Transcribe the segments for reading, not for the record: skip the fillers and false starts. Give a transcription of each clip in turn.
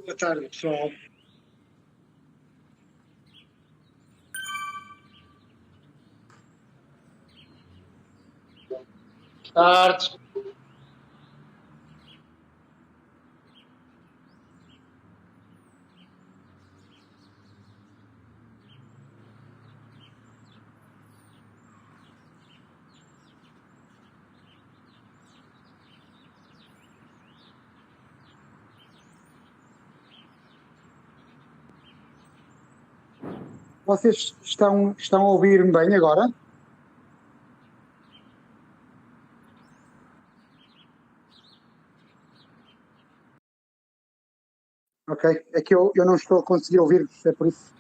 Boa tarde, pessoal. Boa tarde. Vocês estão a ouvir-me bem agora? Ok, é que eu não estou a conseguir ouvir-vos, é por isso.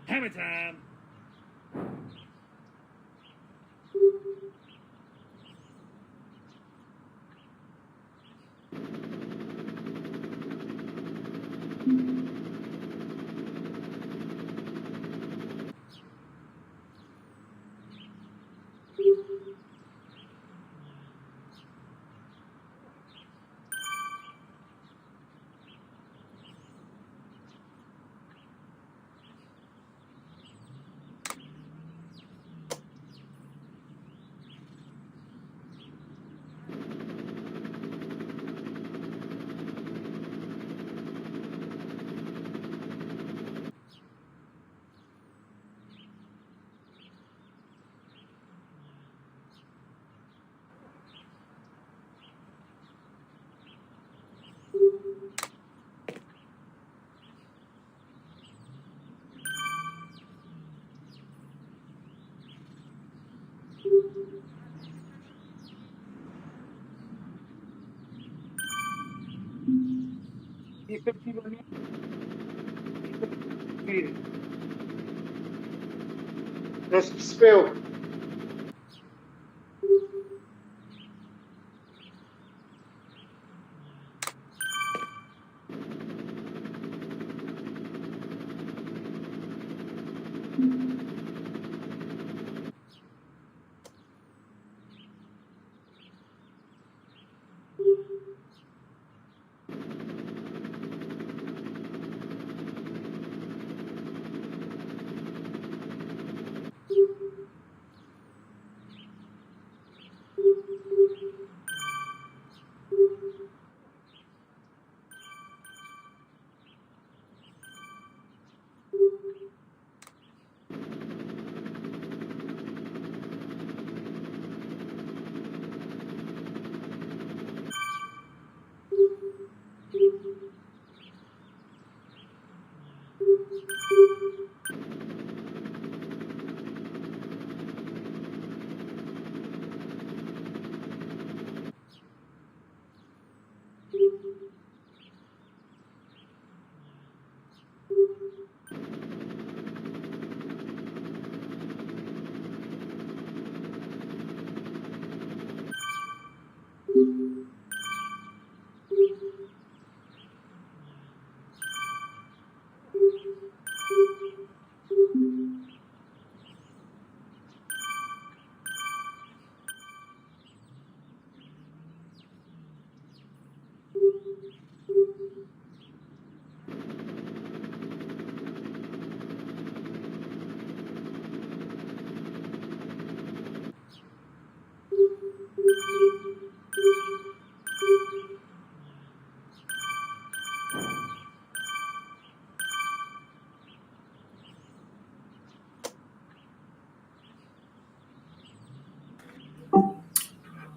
Hammer time! Effettivamente, sì. Das spell.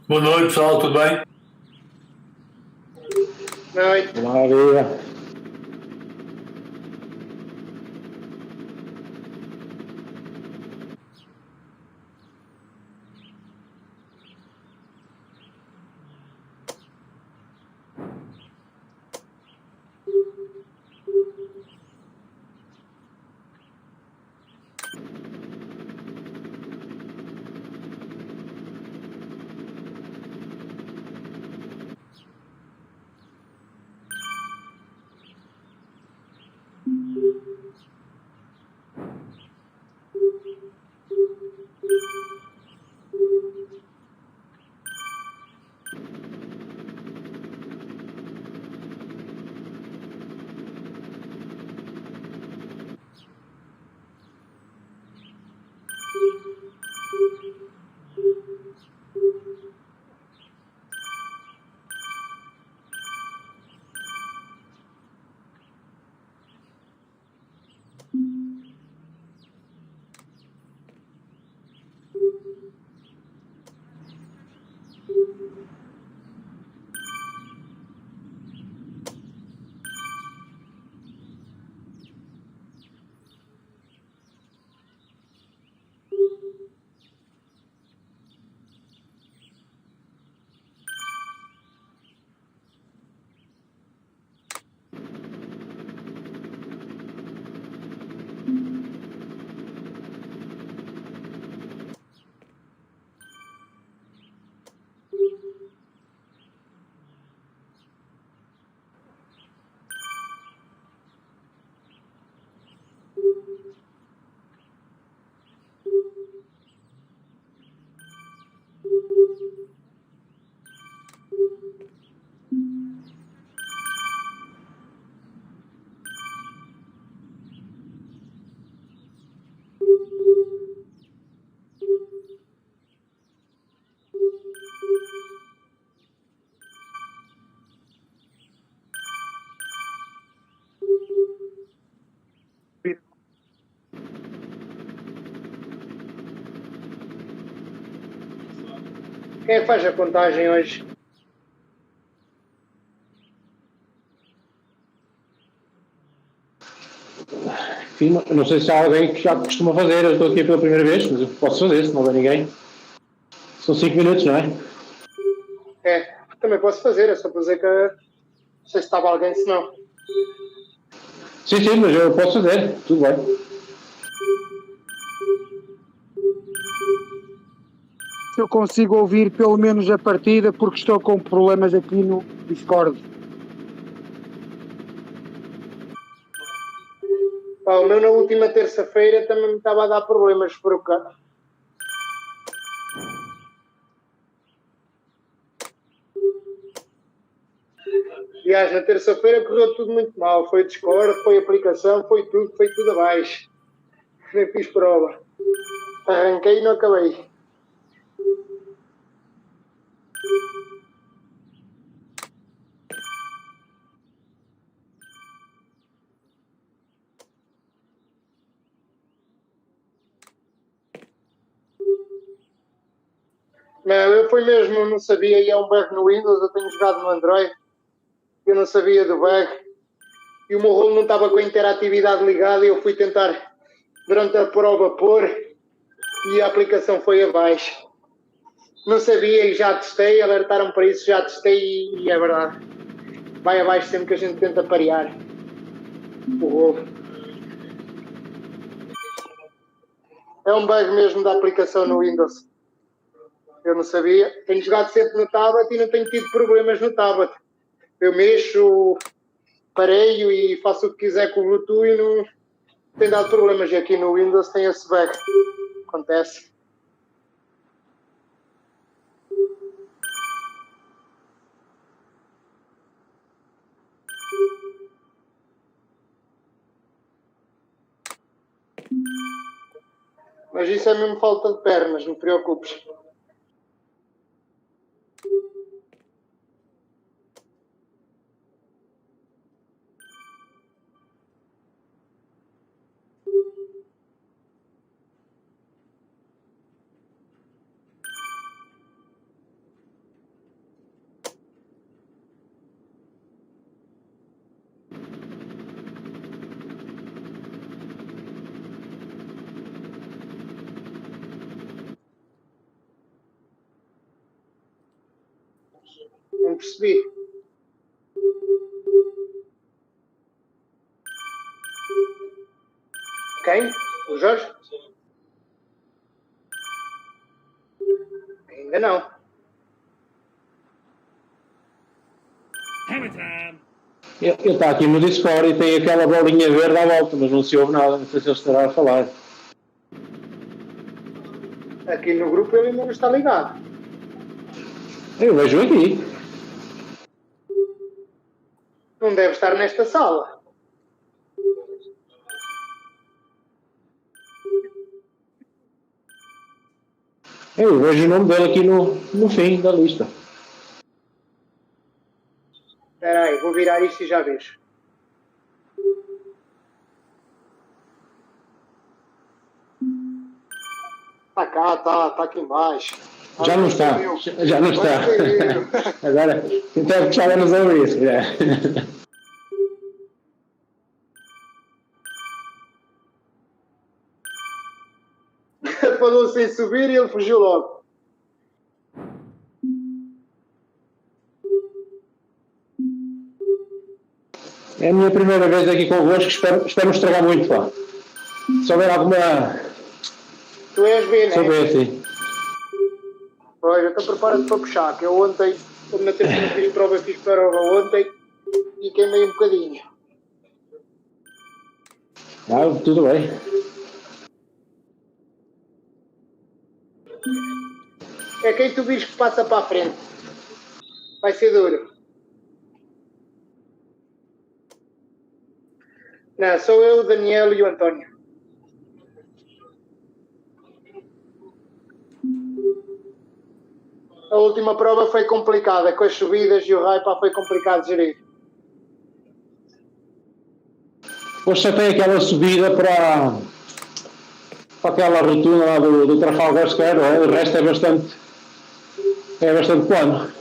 Boa noite, pessoal, tudo bem? Boa noite. Olá, Maria. Quem é que faz a contagem hoje? Sim, não sei se há alguém que já costuma fazer, eu estou aqui pela primeira vez, mas eu posso fazer, se não houver ninguém. São 5 minutos, não é? É, também posso fazer, é só para dizer que não sei se estava alguém, se não. Sim, mas eu posso fazer, tudo bem. Se eu consigo ouvir pelo menos a partida, porque estou com problemas aqui no Discord. Pá, o meu na última terça-feira também me estava a dar problemas por cá. Aliás, na terça-feira correu tudo muito mal. Foi Discord, foi aplicação, foi tudo abaixo. Nem fiz prova. Arranquei e não acabei. Não, eu fui mesmo, não sabia, e é um bug no Windows, eu tenho jogado no Android, eu não sabia do bug, e o meu rolo não estava com a interatividade ligada, e eu fui tentar, durante a prova, pôr, e a aplicação foi abaixo. Não sabia e já testei, alertaram para isso, já testei e é verdade. Vai abaixo sempre que a gente tenta parear o rolo. É um bug mesmo da aplicação no Windows. Eu não sabia. Tenho jogado sempre no tablet e não tenho tido problemas no tablet. Eu mexo, pareio e faço o que quiser com o Bluetooth e não tem dado problemas. E aqui no Windows tem esse bug. Acontece. Mas isso é mesmo falta de pernas, não te preocupes. Não percebi. Quem? O Jorge? Ainda não. Ele está aqui no Discord e tem aquela bolinha verde à volta, mas não se ouve nada, não sei se ele estará a falar. Aqui no grupo ele ainda não está ligado. Eu vejo aqui. Não deve estar nesta sala. Eu vejo o nome dele aqui no fim da lista. Espera aí, vou virar isto e já vejo. Está cá, está aqui embaixo. Já não está. Já não está. Agora, então puxar nos ouvidos. Falou sem subir e ele fugiu logo. É a minha primeira vez aqui convosco, espero não estragar muito, pá. Se houver alguma... Tu és B, não é? Sou B, sim. Pois, então prepara-te para puxar, que eu ontem, como na terceira fiz prova ontem e queimei um bocadinho. Ah, tudo bem. É quem tu vires que passa para a frente. Vai ser duro. Não, sou eu, o Daniel e o António. A última prova foi complicada, com as subidas e o raio, pá, foi complicado de gerir. Depois só tem aquela subida para aquela rotunda lá do Trafalgar Square, o resto é bastante plano.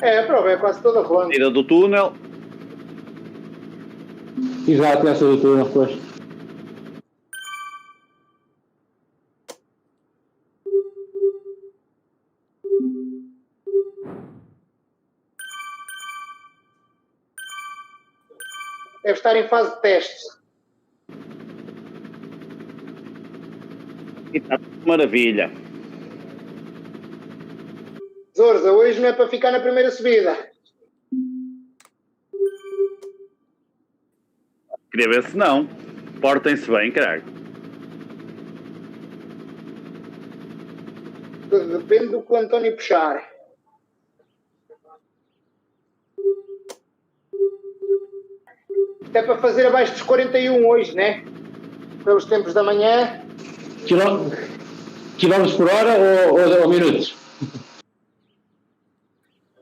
É, a prova é quase toda rolando. Saída do túnel. Exato, essa do túnel depois. Deve estar em fase de testes. E está maravilha. Zorza, hoje não é para ficar na primeira subida. Queria ver se não. Portem-se bem, caralho. Depende do que o António puxar. Isto é para fazer abaixo dos 41 hoje, né? Pelos tempos da manhã. Quilómetros por hora ou minutos?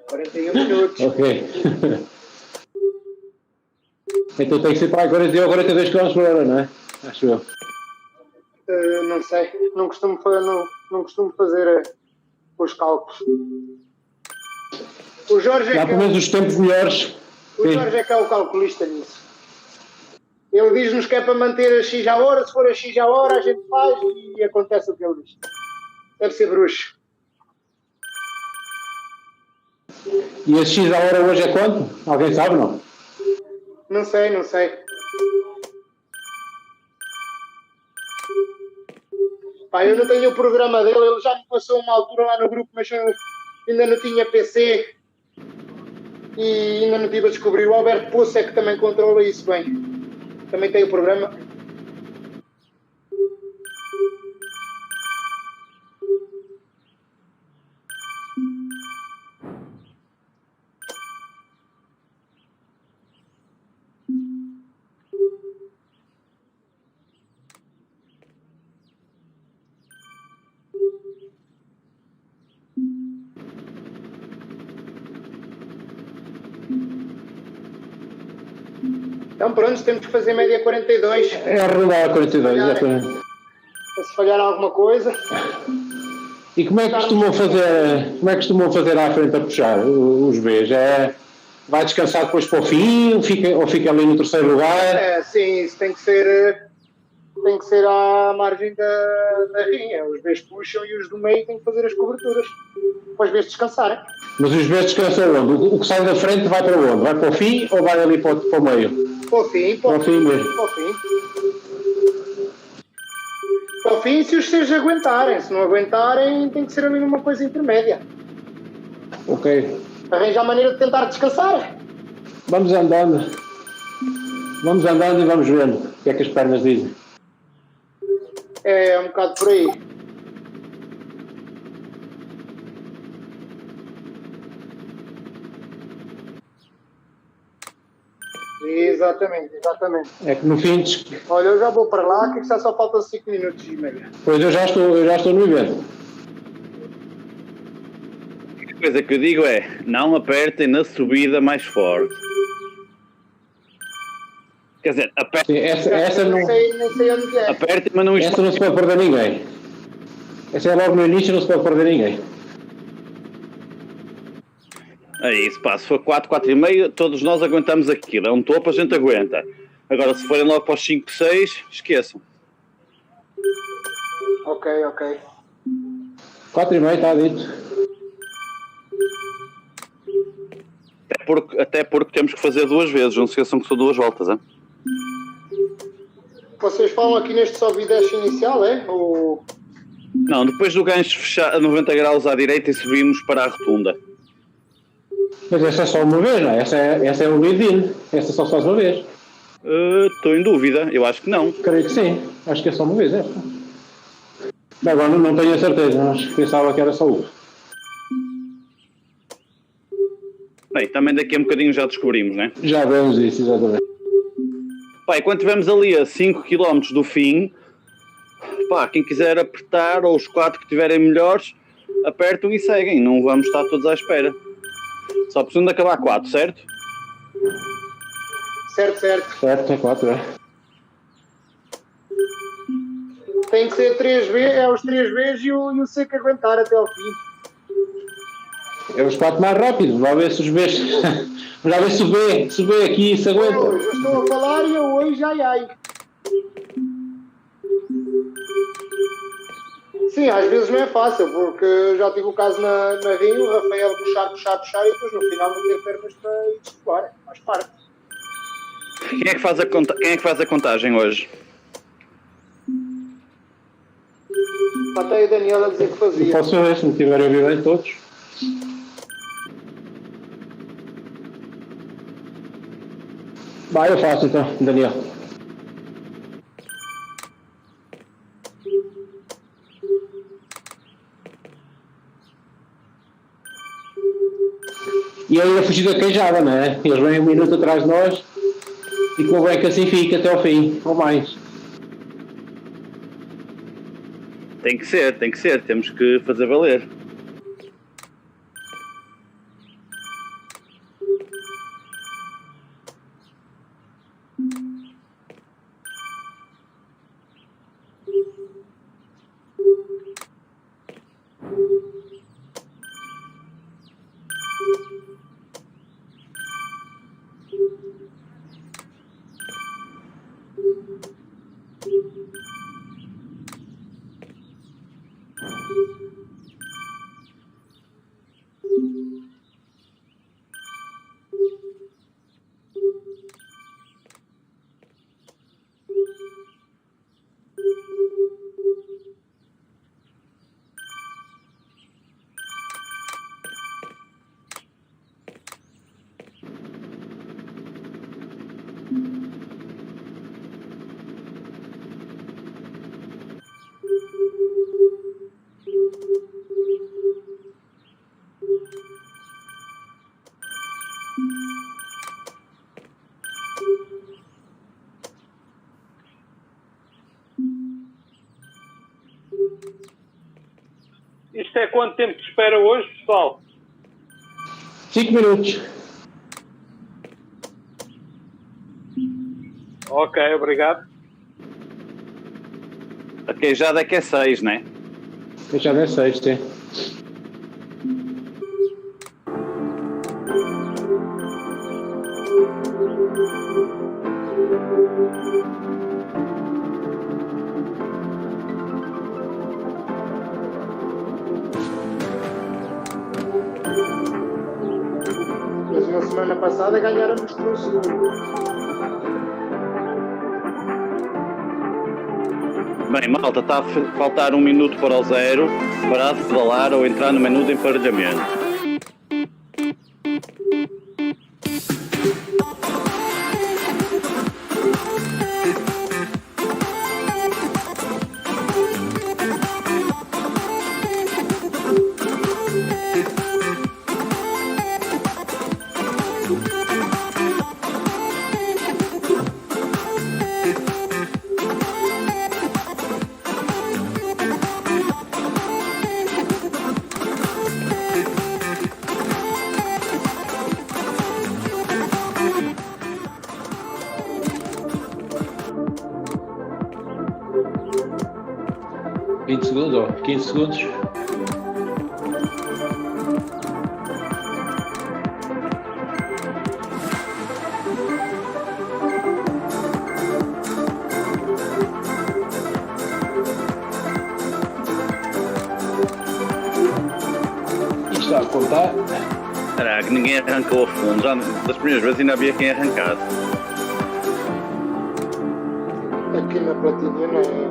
41 minutos. Ok. Então tem que ser para 41 ou 42 km por hora, não é? Acho eu. Não sei. Não costumo fazer os cálculos. O Jorge é Há pelo menos os tempos melhores. O Jorge é que é o calculista nisso. Ele diz-nos que é para manter a X à hora, se for a X à hora a gente faz e acontece o que ele diz. Deve ser bruxo. E esse X a hora hoje é quanto? Alguém sabe, não? Não sei. Pá, eu não tenho o programa dele, ele já me passou uma altura lá no grupo, mas eu ainda não tinha PC e ainda não tive a descobrir. O Alberto Poço é que também controla isso bem. Também tem o programa. Então pronto, temos que fazer média 42. É arredondar a 42, exatamente. Se falhar alguma coisa. E como é que costumam fazer à frente a puxar os Bs? Vai descansar depois para o fim ou fica ali no terceiro lugar? Sim, isso tem que ser à margem da rinha. Os Bs puxam e os do meio têm que fazer as coberturas. Para os Bs descansarem. Mas os Bs descansam onde? O que sai da frente vai para onde? Vai para o fim ou vai ali para o meio? Para o fim, para o fim mesmo. Para o fim. Para o fim, se os seus aguentarem. Se não aguentarem, tem que ser ali numa coisa intermédia. Ok. Arranja a maneira de tentar descansar. Vamos andando e vamos vendo o que é que as pernas dizem. É um bocado por aí. Exatamente. É que no fim... Olha, eu já vou para lá, que já só faltam 5 minutos e meio. Pois eu já estou no evento. A coisa que eu digo é, não apertem na subida mais forte. Quer dizer, apertem. Sim, essa não... Nem sei onde é. Apertem, mas não Essa não se pode perder ninguém. Essa é logo no início, não se pode perder ninguém. É isso, pá, se for 4, 4,5, todos nós aguentamos aquilo. É um topo, a gente aguenta. Agora, se forem logo para os 5, 6, esqueçam. Ok. 4,5 está dito. Até porque temos que fazer 2 vezes, não se esqueçam que são 2 voltas, hein? Vocês falam aqui neste sobe e desce inicial, é? Ou... Não, depois do gancho fechar a 90 graus à direita e subimos para a rotunda. Mas essa é só uma vez, não é? Essa é o lead-in. Essa só se faz uma vez. Estou em dúvida, eu acho que não. Creio que sim. Acho que é só uma vez, esta. Bem, agora não tenho a certeza, mas pensava que era só uma. Bem, também daqui a um bocadinho já descobrimos, né? Já vemos isso, exatamente. Pá, e quando estivermos ali a 5 km do fim, pá, quem quiser apertar, ou os 4 que estiverem melhores, apertam e seguem. Não vamos estar todos à espera. Só precisam de acabar 4, certo? Certo. Certo, é 4, é. Tem que ser 3 vezes, é os 3 vezes e o C que aguentar até ao fim. É os 4 mais rápidos. Vamos ver se os Bs... Já ver se o B aqui se aguenta. Eu estou a falar e eu hoje, ai. Sim, às vezes não é fácil, porque já tive o caso na Rio, o Rafael puxar e depois no final não ter pernas para ir disputar. Faz parte. Quem é que faz a contagem hoje? Até a Daniela dizer que fazia. Posso ver, se me tiverem a ouvir bem todos. Vai, eu faço então, Daniel. E aí a fugir da queijada, não é? Eles vêm 1 minuto atrás de nós e convém que assim fique até ao fim, ou mais. Tem que ser, temos que fazer valer. Isto é quanto tempo de espera hoje, pessoal? 5 minutos. Ok, obrigado. A queijada é que é 6, né? Eu já nem sei, sim. Mas uma semana passada ganháramos por um segundo. Bem, malta, está a faltar 1 minuto para o 0. Parar de pedalar ou entrar no menu de emparelhamento. Segundos ou 15 segundos. Isto está a contar. Caraca, ninguém arrancou a fundo. Já das primeiras vezes ainda havia quem arrancasse. Aqui na platina não é.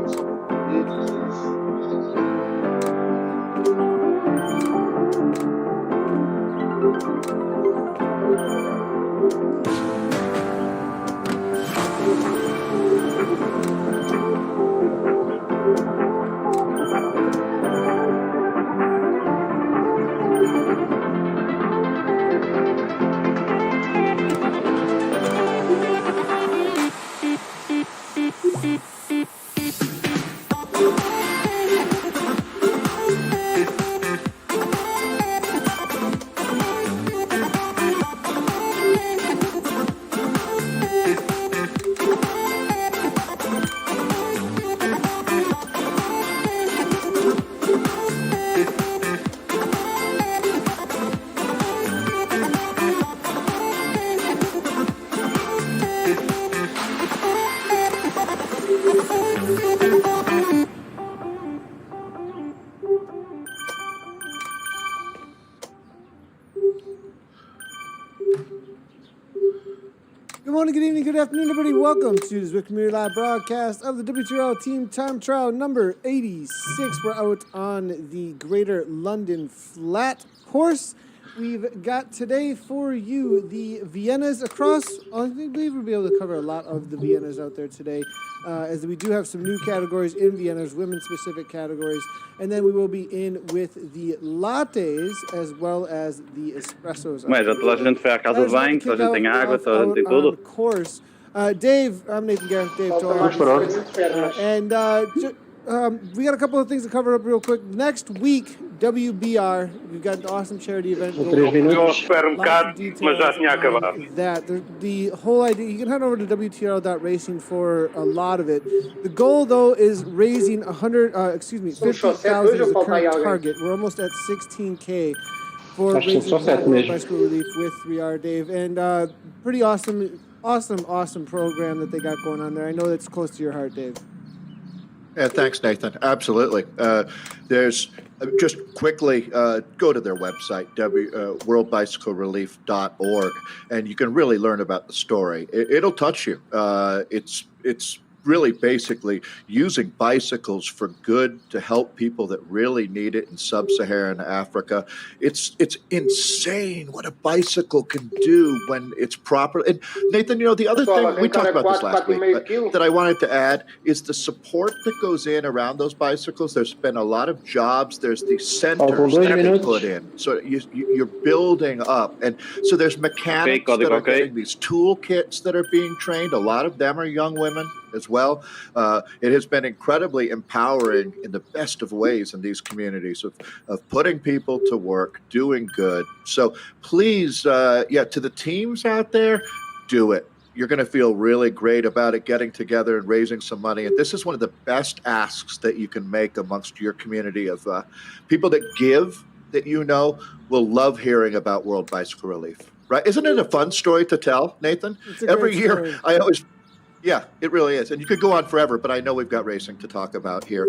Good morning, good evening, good afternoon, everybody. Welcome to the Zwifters live broadcast of the WTRL Team Time Trial number 86. We're out on the Greater London Flat course. We've got today for you the Viennas across. I believe we'll be able to cover a lot of the Viennas out there today, as we do have some new categories in Viennas, women-specific categories. And then we will be in with the lattes as well as the espressos. Mas já toda a gente foi à casa de banho, toda a gente tem água, toda a gente tem tudo. Course. Dave, I'm Nathan Garrett, Dave Toller. And we got a couple of things to cover up real quick. Next week, WBR, we've got an awesome charity event. Eu espero bocado, mas já tinha acabado. That the whole idea, you can head over to WTRL.racing for a lot of it. The goal, though, is raising 50,000 is the current target. We're almost at 16K for raising World Bicycle Relief with 3R, Dave. And pretty awesome program that they got going on there. I know that's close to your heart, Dave. Yeah, thanks, Nathan. Absolutely. There's just quickly go to their website, worldbicyclerelief.org, and you can really learn about the story. It'll touch you. It's really basically using bicycles for good to help people that really need it in sub-Saharan Africa. It's insane what a bicycle can do when it's proper. And Nathan, you know, the other thing, we talked about this last week, but that I wanted to add is the support that goes in around those bicycles. There's been a lot of jobs. There's these centers that they put in. So you're building up. And so there's mechanics that are getting these toolkits that are being trained. A lot of them are young women as well. It has been incredibly empowering in the best of ways in these communities of putting people to work, doing good. So please, to the teams out there, do it. you're going to feel really great about it, getting together and raising some money. And this is one of the best asks that you can make amongst your community of people that give, that will love hearing about World Bicycle Relief. Right? Isn't it a fun story to tell, Nathan? Every year, I always. Yeah, it really is. And you could go on forever, but I know we've got racing to talk about here.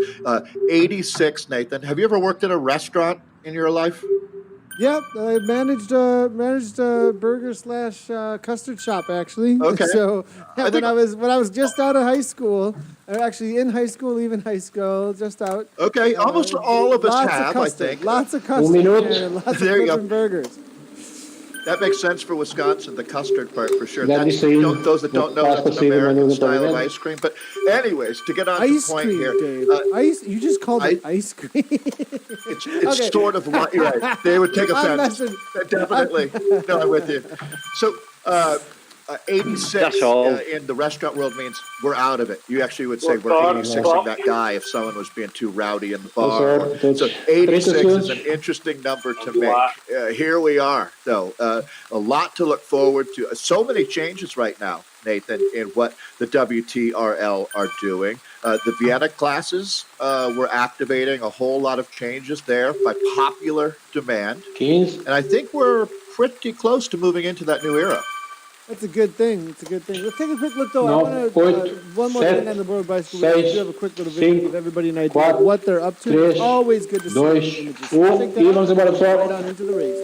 86, Nathan. Have you ever worked in a restaurant in your life? Yep, I managed a burger / custard shop actually. Okay. So when I was just out of high school, or actually in high school, leaving high school, just out. Okay, almost all of us have, I think. Lots of custard and lots There you of go. burgers. That makes sense for Wisconsin, the custard part for sure. Those that don't know, that's an American style of ice cream. But anyways, to get on to the point cream, here. Dave. You just called it ice cream. It's Okay. sort of like, you're right. They would take offense. Definitely. No, I'm with you. So, 86 in the restaurant world means we're out of it. You actually would say we're 86ing that guy if someone was being too rowdy in the bar. So 86 is an interesting number to make. Here we are, though. A lot to look forward to. So many changes right now, Nathan, in what the WTRL are doing. The Vienna classes, we're activating a whole lot of changes there by popular demand. And I think we're pretty close to moving into that new era. That's a good thing. Let's take a quick look, though. I want to one more thing on the World Bicycle. We do have a quick little video to give everybody an idea of what they're up to. It's always good to see the images. Take that right on into the race.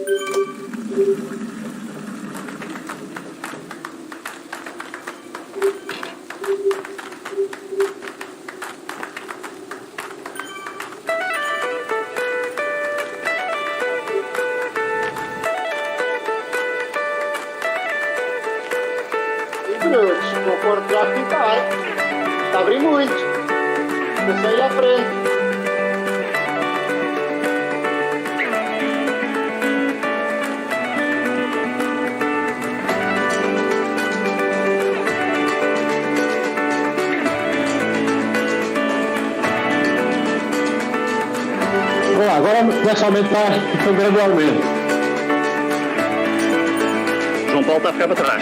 Não for para ficar, está a abrir muito. Comecei à frente. Agora começa a aumentar gradualmente. João Paulo está a ficar para trás.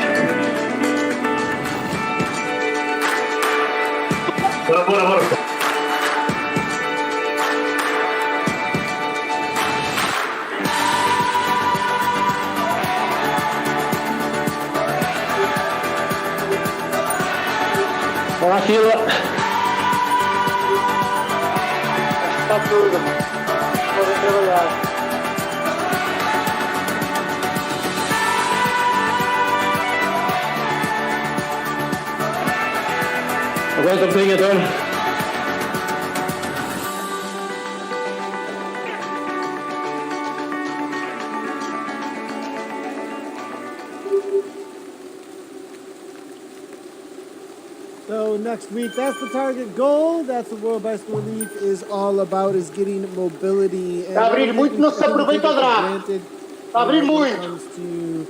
Bora. Olha a fila. Está tudo. Podem trabalhar. Aguenta um bocadinho, Antônio. So next week, that's the target goal. That's what World Bicycle Relief is all about, is getting mobility. Está a abrir muito, não se aproveita o draft. Está a abrir muito.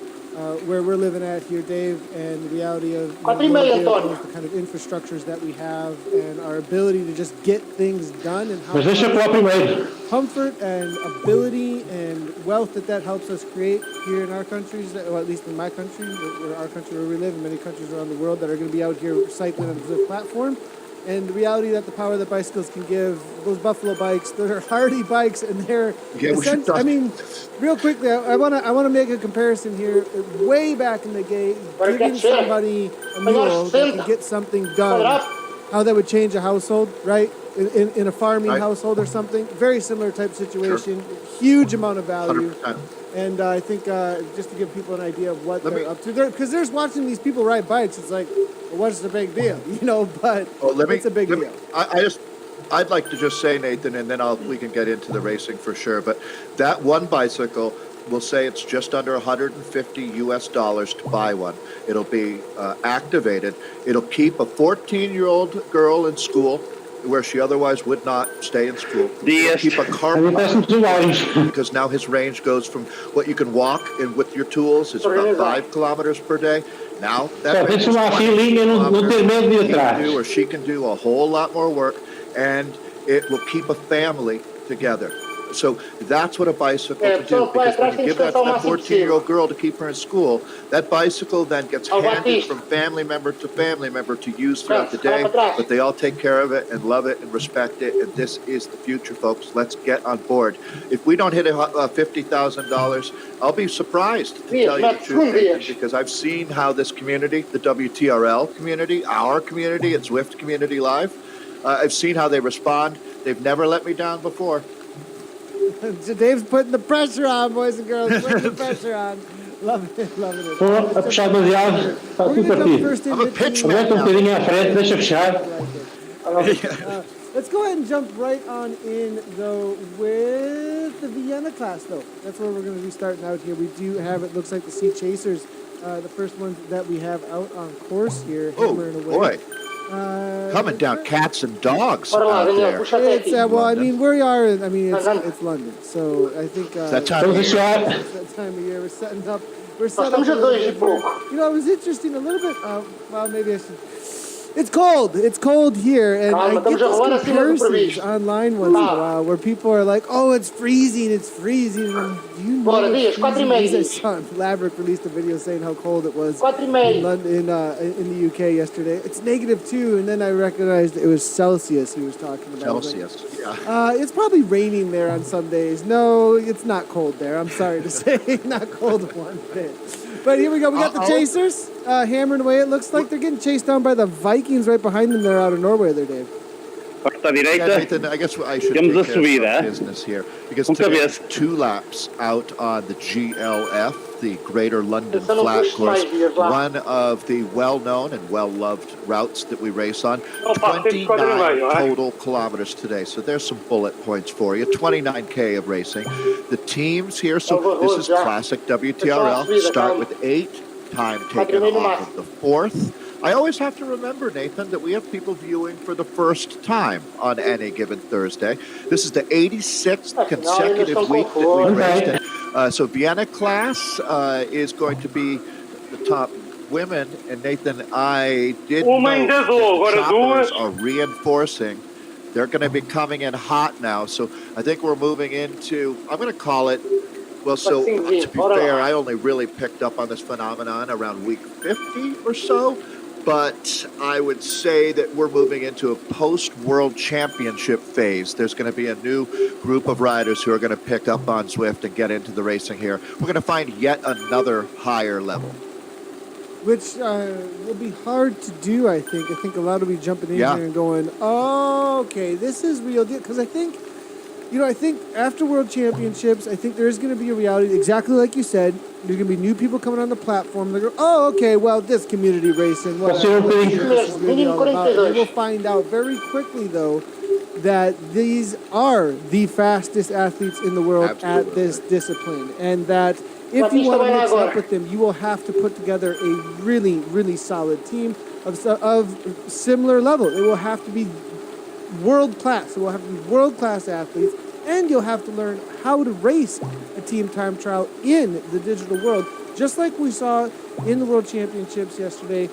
Where we're living at here, Dave, and the reality of the kind of infrastructures that we have and our ability to just get things done, and how comfort and ability and wealth that helps us create here in our countries, or at least in my country, or our country where we live, and many countries around the world that are going to be out here cycling on the Zwift platform. And the reality that the power that bicycles can give, those Buffalo bikes, they're hardy bikes, and they're. I mean, real quickly, I want to make a comparison here. Way back in the day, giving somebody a mule that can get something done, how that would change a household, right? In a farming household or something, very similar type situation. Sure. Huge amount of value. 100%. And I think just to give people an idea of what they're up to, because there's watching these people ride bikes, it's like, well, what's the big deal, But it's a big deal. I'd like to just say, Nathan, and then we can get into the racing for sure. But that one bicycle, we'll say it's just under $150 US to buy one. It'll be activated. It'll keep a 14-year-old girl in school where she otherwise would not stay in school. Keep a car because now his range goes from what you can walk and with your tools is about 5 kilometers per day. Now that range is she can do a whole lot more work, and it will keep a family together. So that's what a bicycle Yeah, can do, so because when you give that so massive 14-year-old girl to keep her in school, that bicycle then gets handed Baptiste. from family member to family member to use throughout the Yes, day, atrás. but they all take care of it and love it and respect it, and this is the future, folks. Let's get on board. If we don't hit $50,000, I'll be surprised, to Yes, tell you the that's truth, good, Nathan, yes. because I've seen how this community, the WTRL community, our community at Zwift Community Live, I've seen how they respond. They've never let me down before. So Dave's putting the pressure on, boys and girls. Putting the pressure on. Loving it. Estou a puxar demasiado. Está We're tudo gonna jump partido. first in I'm a between. pitchman. Aguenta um bocadinho à frente, deixa fechar. Let's go ahead and jump right on in, though, with the Vienna class, though. That's where we're going to be starting out here. We do have, it looks like, the Sea Chasers, the first ones that we have out on course here. Oh, hammering away. boy. Coming down cats and dogs Bora lá, out Daniel, there. puxa até It's, aqui. well, I mean, we are, I mean, it's London, so I think That time Estamos a of year. chegar. it's that time of year. We're setting up. We're Nós setting up estamos a a little dois e bit more. pouco. You know, it was interesting a little bit. Well, maybe I should. It's cold. It's cold here, and Calma, I get estamos a rolar these acima do comparisons previsto. online once in a Ah. while where people are like, "Oh, it's freezing! It's freezing!" And do you know Bora, what Dias, 4:30. freezing is? I saw Laverick released a video saying how cold it was 4:30. in London, in the UK yesterday. It's -2, and then I recognized it was Celsius he was talking about. I was like, Celsius. Yeah. it's probably raining there on some days. No, it's not cold there. I'm sorry to say, not cold one bit. But here we go. We got the Chasers hammering away. It looks like they're getting chased down by the Vikings right behind them. They're out of Norway there, Dave. Porta Yeah, direita. Nathan, I guess I should Temos take a care of subida, some business here, because Com today cabeça. 2 laps out on the GLF, the Greater London Essa não Flat custa Course, mais dias lá. one of the well-known and well-loved routes that we race on. Opa, tem 29 4,5, total kilometers today, so there's some bullet points for you. 29K of racing. The teams here, so this is classic WTRL, start with 8, time taken off of the 4th. I always have to remember, Nathan, that we have people viewing for the first time on any given Thursday. This is the 86th consecutive week that we've raced in. So Vienna class is going to be the top women. And Nathan, I did know that the choppers are reinforcing. They're going to be coming in hot now. So I think we're moving into, I'm going to call it, well, so to be fair, I only really picked up on this phenomenon around week 50 or so. But I would say that we're moving into a post-World Championship phase. There's going to be a new group of riders who are going to pick up on Zwift and get into the racing here. We're going to find yet another higher level. Which will be hard to do, I think. I think a lot will be jumping in Yeah. here and going, oh, okay, this is real deal. Because I think, I think after World Championships, I think there is going to be a reality, exactly like you said. There's going to be new people coming on the platform. They're going, oh, okay, well, this community racing, what this is really all about. And we will find out very quickly, though, that these are the fastest athletes in the world at this discipline. And that if you want to mix up with them, you will have to put together a really, really solid team of similar level. It will have to be world class. It will have to be world class athletes, and you'll have to learn how to race a team time trial in the digital world, just like we saw in the World Championships yesterday.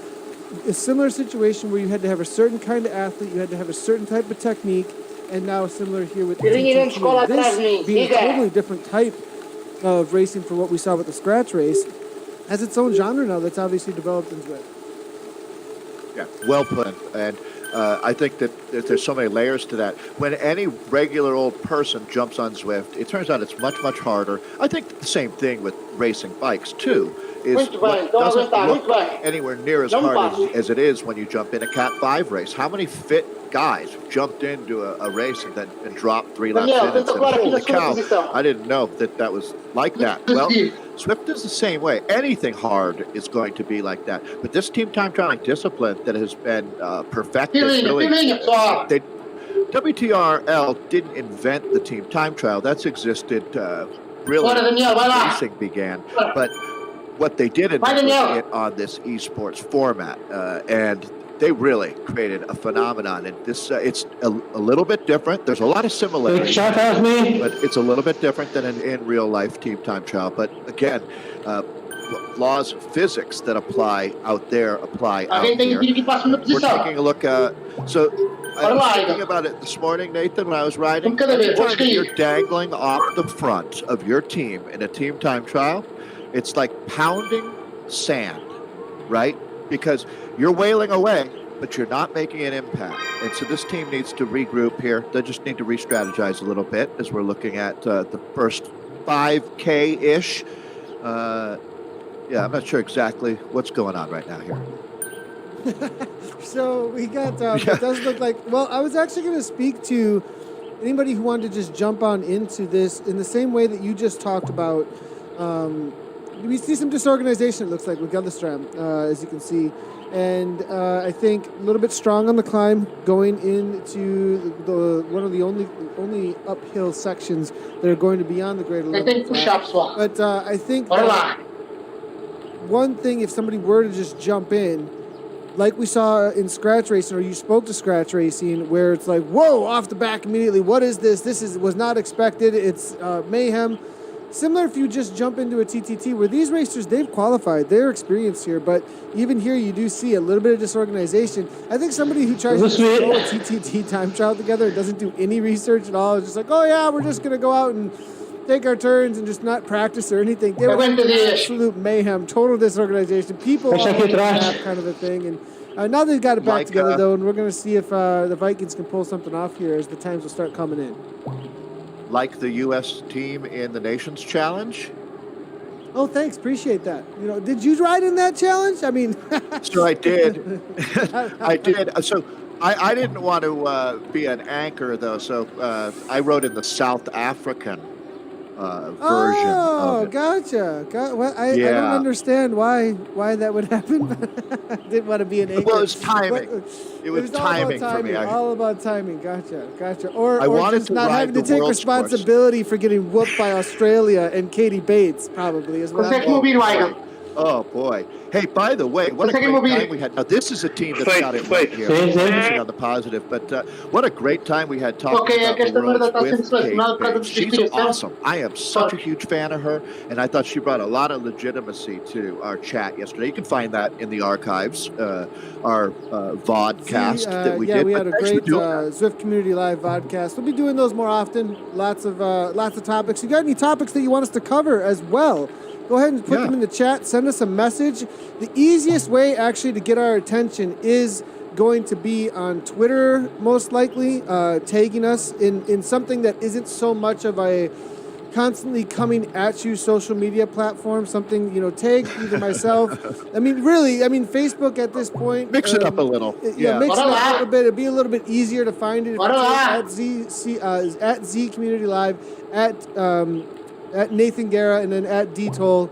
A similar situation where you had to have a certain kind of athlete, you had to have a certain type of technique, and now similar here with the TTT. This being a totally different type of racing for what we saw with the scratch race has its own genre now that's obviously developed into it. Yeah, well put. And I think that there's so many layers to that. When any regular old person jumps on Zwift, it turns out it's much, much harder. I think the same thing with racing bikes, too, is what doesn't look anywhere near as hard as it is when you jump in a Cat 5 race. How many fit guys jumped into a race and then dropped 3 laps in and said, holy cow, I didn't know that was like that. Well, Zwift is the same way. Anything hard is going to be like that. But this team time trialing discipline that has been perfected, really, WTRL didn't invent the team time trial. That's existed really since racing began. But what they did invent was it on this esports format, and they really created a phenomenon. And this it's a little bit different. There's a lot of similarities, but it's a little bit different than in real life team time trial. But again, laws of physics that apply out there apply out here. We're taking a look at, so I was thinking about it this morning, Nathan, when I was riding. Every time you're dangling off the front of your team in a team time trial, it's like pounding sand, right? Because you're wailing away, but you're not making an impact. And so this team needs to regroup here. They just need to re-strategize a little bit as we're looking at the first 5K-ish. Yeah, I'm not sure exactly what's going on right now here. So we got, it does look like, well, I was actually going to speak to anybody who wanted to just jump on into this in the same way that you just talked about. We see some disorganization, it looks like, with Gillestram, as you can see. And I think a little bit strong on the climb, going into one of the only uphill sections that are going to be on the Greater London Flat. But I think one thing, if somebody were to just jump in, like we saw in scratch racing, or you spoke to scratch racing, where it's like, whoa, off the back immediately, what is this? Was not expected. It's mayhem. Similar if you just jump into a TTT, where these racers, they've qualified, they're experienced here, but even here you do see a little bit of disorganization. I think somebody who tries to throw a TTT time trial together and doesn't do any research at all is just like, oh yeah, we're just going to go out and take our turns and just not practice or anything. They were absolute mayhem, total disorganization, people all over the map kind of a thing. And now they've got it back together, though, and we're going to see if the Vikings can pull something off here as the times will start coming in. Like the U.S. team in the Nations Challenge? Oh, thanks. Appreciate that. You know, did you ride in that challenge? I mean... So I did. I did. So I didn't want to be an anchor, though, so I rode in the South African version of it. Gotcha. I don't understand why that would happen. I didn't want to be an anchor. Well, it was timing. It was timing for me. All about timing. Gotcha. Or wanted just to not having to take responsibility for getting whooped by Australia and Katie Bates, probably, is what I'm Oh, boy. Hey, by the way, what a great time we had. Now, this is a team that's got it right here. Focusing on the positive, but what a great time we had talking about the worlds with Kate Bates. She's awesome. I am such a huge fan of her, and I thought she brought a lot of legitimacy to our chat yesterday. You can find that in the archives, our vodcast that we did. Yeah, we had a great Zwift Community Live vodcast. We'll be doing those more often. Lots of topics. You got any topics that you want us to cover as well? Go ahead and put them in the chat. Send us a message. The easiest way, actually, to get our attention is going to be on Twitter, most likely, tagging us in something that isn't so much of a constantly coming at you social media platform. Something, tag either myself. Facebook at this point. Mix it up a little. Mix it up a little bit. It'd be a little bit easier to find it. At Z Community Live, at Nathan Guerra, and then at D-Toll,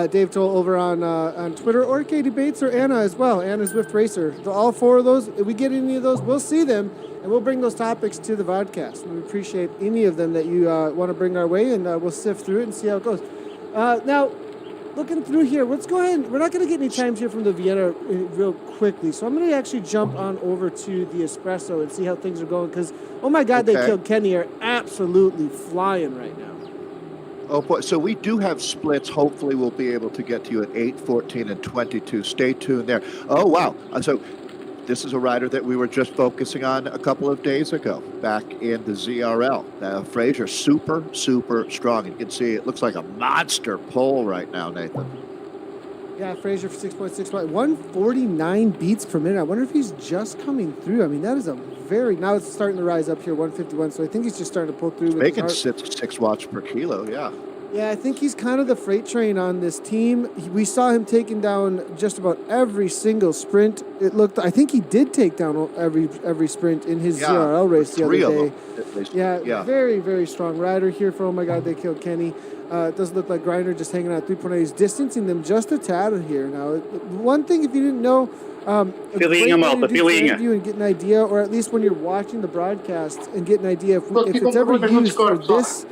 Dave Toll over on Twitter, or Katie Bates or Anna as well, Anna Zwift Racer. So all four of those, if we get any of those, we'll see them, and we'll bring those topics to the vodcast. We appreciate any of them that you want to bring our way, and we'll sift through it and see how it goes. Now, looking through here, let's go ahead. We're not going to get any times here from the Vienna real quickly, so I'm going to actually jump on over to the Espresso and see how things are going, because, oh my God, They Killed Kenny are absolutely flying right now. Oh, boy. So we do have splits. Hopefully we'll be able to get to you at 8, 14, and 22. Stay tuned there. Oh, wow. So this is a rider that we were just focusing on a couple of days ago back in the ZRL. Fraser, super, super strong. You can see it looks like a monster pole right now, Nathan. Yeah, Fraser for 6.6, 149 beats per minute. I wonder if he's just coming through. I mean, that is now it's starting to rise up here, 151. So I think he's just starting to pull through. Making 6 watts per kilo, yeah. Yeah, I think he's kind of the freight train on this team. We saw him taking down just about every single sprint. I think he did take down every sprint in his ZRL race the other day. At least. Yeah, very, very strong rider here for Oh My God, They Killed Kenny. It doesn't look like Grinder just hanging out 3.8. He's distancing them just a tad here now. One thing, if you didn't know, you and get an idea, or at least when you're watching the broadcast and get an idea if it's ever used for this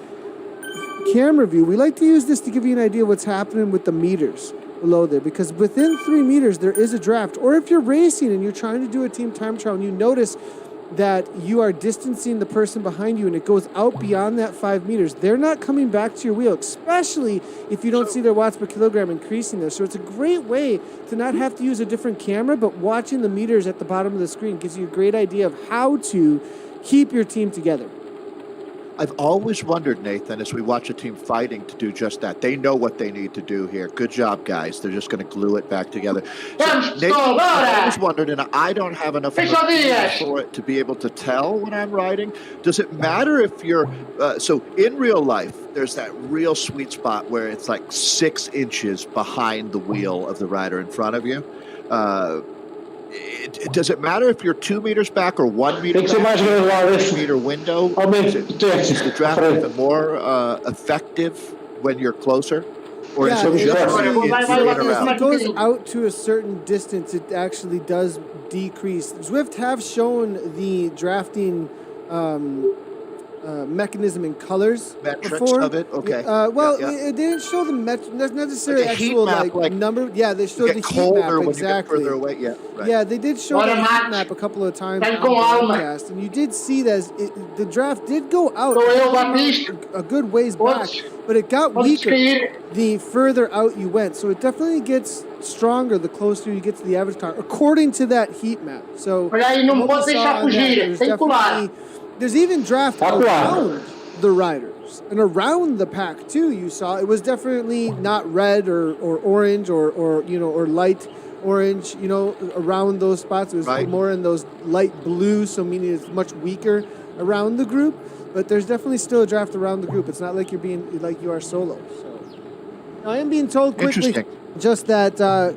camera view, we like to use this to give you an idea what's happening with the meters below there, because within 3 meters there is a draft. Or if you're racing and you're trying to do a team time trial and you notice that you are distancing the person behind you and it goes out beyond that 5 meters, they're not coming back to your wheel, especially if you don't see their watts per kilogram increasing there. So it's a great way to not have to use a different camera, but watching the meters at the bottom of the screen gives you a great idea of how to keep your team together. I've always wondered, Nathan, as we watch a team fighting to do just that. They know what they need to do here. Good job, guys. They're just going to glue it back together. So, Nathan, I've always wondered, and I don't have enough for it to be able to tell when I'm riding. Does it matter if you're so in real life, there's that real sweet spot where it's like 6 inches behind the wheel of the rider in front of you? Does it matter if you're 2 meters back or 1 meter back? 1 meter window? Is the draft even more effective when you're closer? Or is it just if it goes out to a certain distance, it actually does decrease. Zwift have shown the drafting mechanism in colors metrics before. of it. Okay. It didn't show the not necessarily like actual map, like number. Yeah, they showed the heat map exactly. Further away. Yeah. Right. Yeah, they did show the heat map a couple of times on the podcast, and you did see that the draft did go out a good ways back, but it got weaker the further out you went. So it definitely gets stronger the closer you get to the average car, according to that heat map. So there's even draft around the riders and around the pack too. You saw it was definitely not red or orange or light orange. Around those spots, it was more in those light blue. So meaning it's much weaker around the group. But there's definitely still a draft around the group. It's not like you are solo. So now, I am being told quickly just that our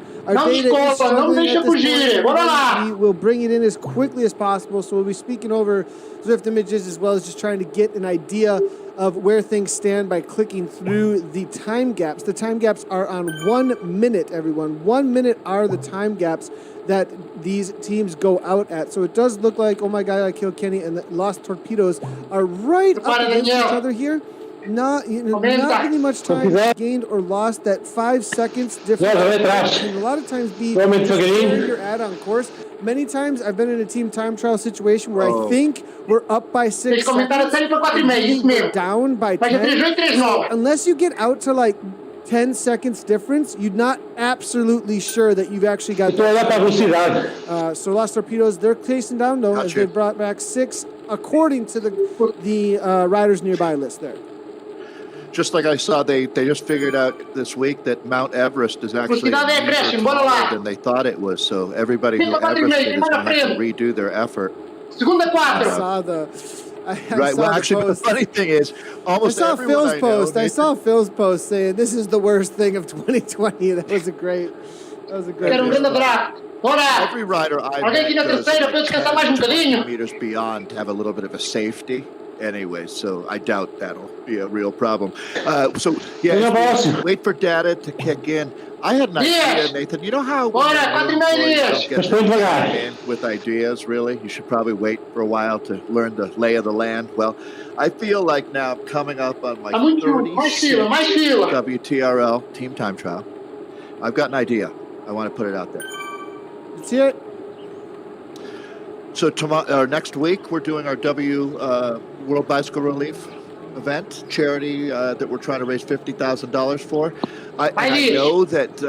data is struggling at this point. We will bring it in as quickly as possible. So we'll be speaking over Zwift images as well as just trying to get an idea of where things stand by clicking through the time gaps. The time gaps are on 1 minute, everyone. 1 minute are the time gaps that these teams go out at. So it does look like, oh my God, I killed Kenny, and the Lost Torpedoes are right up against each other here. Not really much time gained or lost. That 5 seconds difference can a lot of times be where you're at on course. Many times I've been in a team time trial situation where I think we're up by 6 seconds, and we're down by 10. So unless you get out to like 10 seconds difference, you're not absolutely sure that you've actually got that. So Lost Torpedoes, they're chasing down though, as they brought back 6 according to the riders nearby list there. Just like I saw, they just figured out this week that Mount Everest is actually taller than they thought it was. So everybody who Everested is going to have to redo their effort. I saw the... The funny thing is, almost I saw Phil's post saying this is the worst thing of 2020. That was a great. Every rider I know meters beyond to have a little bit of a safety. Anyway, so I doubt that'll be a real problem. Wait for data to kick in. I had an idea, Nathan. You know how with ideas, really? You should probably wait for a while to learn the lay of the land. Well, I feel like now I'm coming up on my 36th WTRL Team Time Trial. I've got an idea. I want to put it out there. Let's hear it. So next week, we're doing our World Bicycle Relief event, charity that we're trying to raise $50,000 for. I know that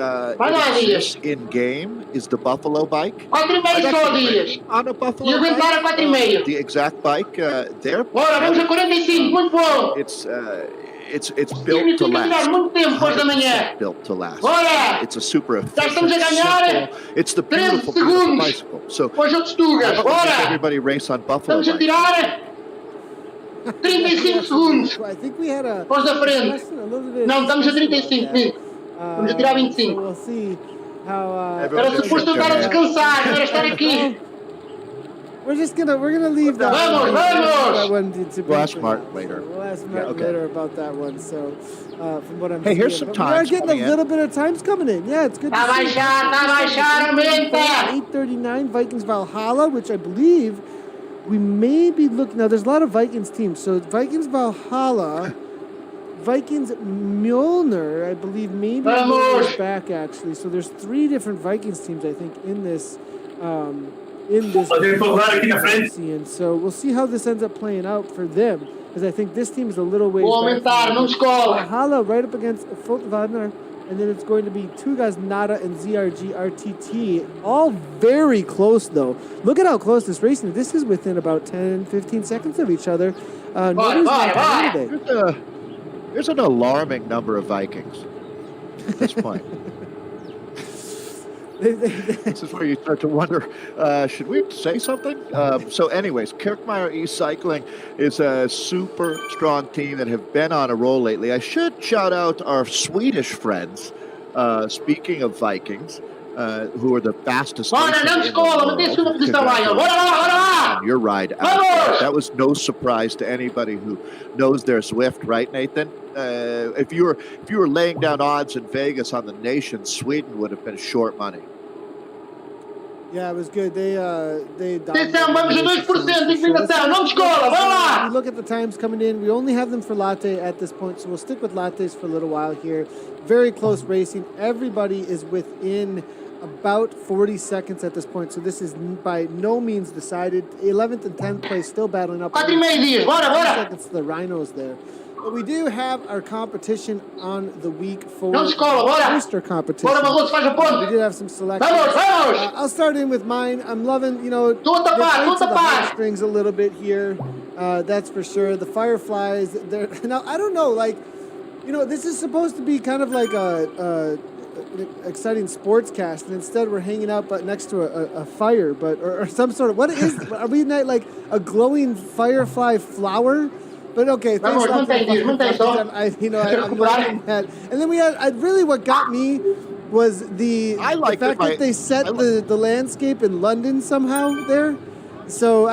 in-game is the Buffalo bike. On a Buffalo bike, the exact bike, it's built to last. 100% built to last. It's a super efficient, simple. It's the beautiful bicycle. So everybody race on Buffalo bike. 35 segundos. I think we had a... Pós da frente. Não, estamos a 35. Vamos a tirar 25. So we'll see how... Era suposto eu estar a descansar, era estar aqui. We're gonna leave that. Vamos! We'll ask Mark later. We'll ask Mark later about that one. So, from what I'm seeing, here's some times. We are getting a little bit of times coming in. Yeah, it's good. Tá baixar, aumenta. 8:39 Vikings Valhalla, which I believe we may be looking. Now, there's a lot of Vikings teams. So Vikings Valhalla, Vikings Mjolnir, I believe maybe back actually. So there's 3 different Vikings teams I think in this in this Podem pousar aqui na frente. and so we'll see how this ends up playing out for them, because I think this team is a little ways Vou back. aumentar, não descola. Valhalla right up against Wagner, and then it's going to be two guys, Nada and ZRG RTT, all very close though. Look at how close this racing is. This is within about 10, 15 seconds of each other. Nobody's Bye. today. There's an alarming number of Vikings at this point. This is where you start to wonder, should we say something? So anyways, Kirkmeyer E-Cycling is a super strong team that have been on a roll lately. I should shout out our Swedish friends, speaking of Vikings, who are the fastest. Bora, não descola, não tem segunda posição aí, ó. Bora lá! On your ride out there. That was no surprise to anybody who knows their Zwift, right, Nathan? If you were laying down odds in Vegas on the nation, Sweden would have been short money. Yeah, it was good. They Atenção, vamos a 2% de inclinação, não descola, vamos lá! We look at the times coming in. We only have them for Latte at this point, so we'll stick with Lattes for a little while here. Very close racing. Everybody is within about 40 seconds at this point, so this is by no means decided. 11th and 10th place still battling up. 4,5 dias, bora! Seconds to the Rhinos there. But we do have our competition on the week for Não descola, bora! booster competition. Bora, Barroso, faz a ponte! We did have some selections. Vamos! I'll start in with mine. I'm loving, the heartstrings a little bit here. That's for sure. The Fireflies, now I don't know, this is supposed to be kind of like an exciting sports cast, and instead we're hanging out but next to a fire, or some sort of, what is, are we like a glowing firefly flower? But okay, thanks Vamos, I'm loving that. And then we had, really what got me was the fact that they set the landscape in London somehow there. So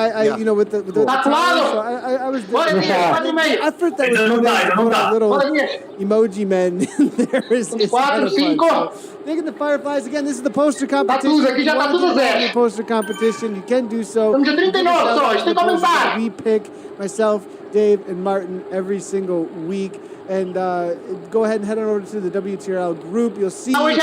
with the towers, so I was the effort that was put out little emoji men in there is kind of fun. So, taking the Fireflies again. This is the poster competition. If you want to do the poster competition, you can do so. We pick myself, Dave, and Martin every single week. And go ahead and head on over to the WTRL group. You'll see where the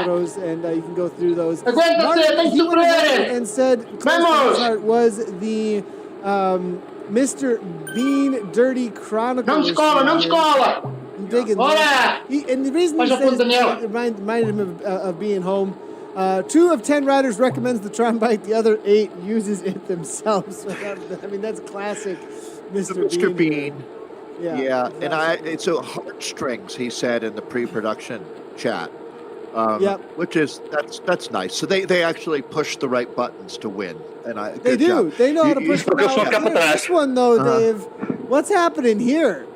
photos, and you can go through those. Martin, he went ahead and said Close was the Mr. Bean Dirty Chronicles. Não descola! And the reason he says it reminded him of being home. 2 of 10 riders recommends the Tron bike. The other 8 uses it themselves. So that's classic Mr. Bean. Yeah, and so heartstrings, he said in the pre-production chat, which is that's nice. So they actually push the right buttons to win, and they do. Job. They know how to push the buttons. This one though, Dave, what's happening here?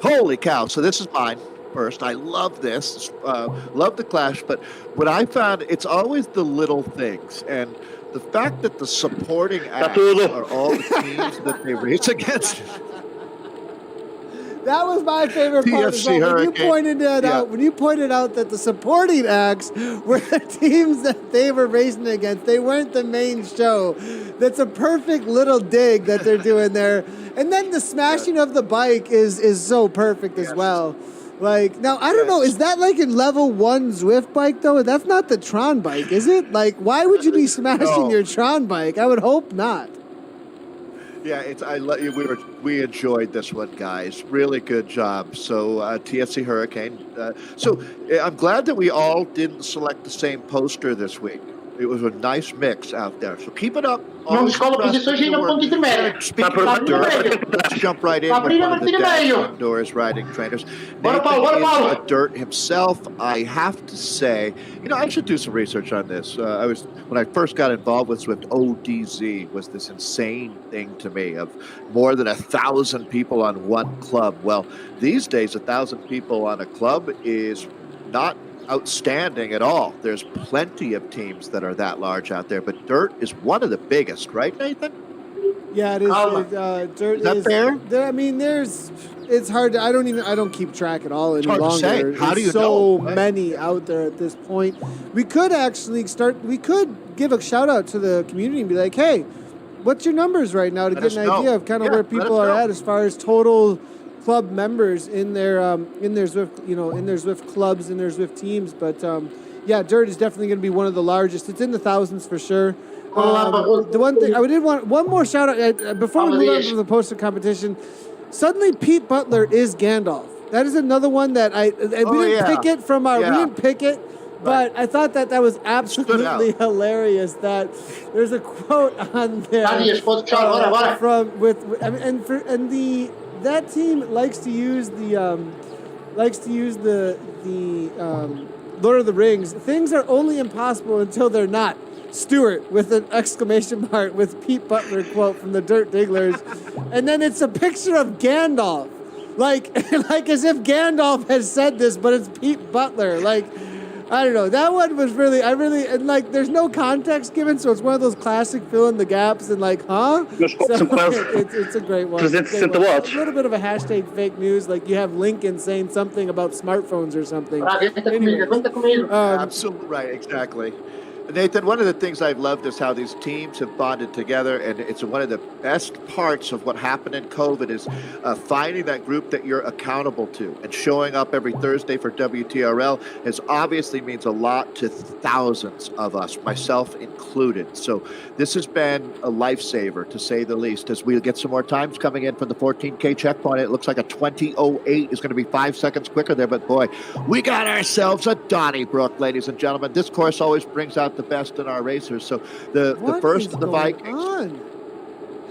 Holy cow! So this is mine first. I love this. Love the Clash, but what I found, it's always the little things, and the fact that the supporting acts are all the teams that they race against. That was my favorite part as well. When you pointed that out, when you pointed out that the supporting acts were the teams that they were racing against, they weren't the main show. That's a perfect little dig that they're doing there. And then the smashing of the bike is so perfect as well. Now, I don't know, is that like in level 1 Zwift bike though? That's not the Tron bike, is it? Why would you be smashing your Tron bike? I would hope not. Yeah, we enjoyed this one, guys. Really good job. So TSC Hurricane. So I'm glad that we all didn't select the same poster this week. It was a nice mix out there. So keep it up. Não descola posições e não ponto intermédio. Speaking of dirt, let's jump right in with one of the Dash Indoors riding trainers. Nathan is a dirt himself. I have to say, I should do some research on this. When I first got involved with Zwift, ODZ was this insane thing to me of more than 1,000 people on one club. Well, these days, 1,000 people on a club is not outstanding at all. There's plenty of teams that are that large out there, but dirt is one of the biggest, right, Nathan? Yeah, it is. Dirt is that fair? It's hard to, I don't keep track at all any longer. Say. How do you know? So many out there at this point. We could actually give a shout out to the community and be like, hey, what's your numbers right now to get an idea of kind of where people are at as far as total club members in their Zwift, in their Zwift clubs, in their Zwift teams. But yeah, dirt is definitely going to be one of the largest. It's in the thousands for sure. The one thing I did want one more shout out before we move on to the poster competition. Suddenly, Pete Butler is Gandalf. That is another one that we didn't pick it from our. We didn't pick it, but I thought that was absolutely hilarious. That there's a quote on there that team likes to use the Lord of the Rings. Things are only impossible until they're not. Stuart with an exclamation mark with Pete Butler quote from the Dirt Digglers, and then it's a picture of Gandalf, like as if Gandalf has said this, but it's Pete Butler. Like, I don't know. That one was really, and like, there's no context given, so it's one of those classic fill in the gaps and like, huh? So it's a great one. It's a little bit of a hashtag fake news, like you have Lincoln saying something about smartphones or something. Absolutely right, exactly. Nathan, one of the things I've loved is how these teams have bonded together, and it's one of the best parts of what happened in COVID is finding that group that you're accountable to, and showing up every Thursday for WTRL is obviously means a lot to thousands of us, myself included. So this has been a lifesaver, to say the least, as we get some more times coming in from the 14K checkpoint. It looks like a 20:08 is going to be 5 seconds quicker there, but boy, we got ourselves a Donnybrook, ladies and gentlemen. This course always brings out the best in our racers. So the first of the Vikings.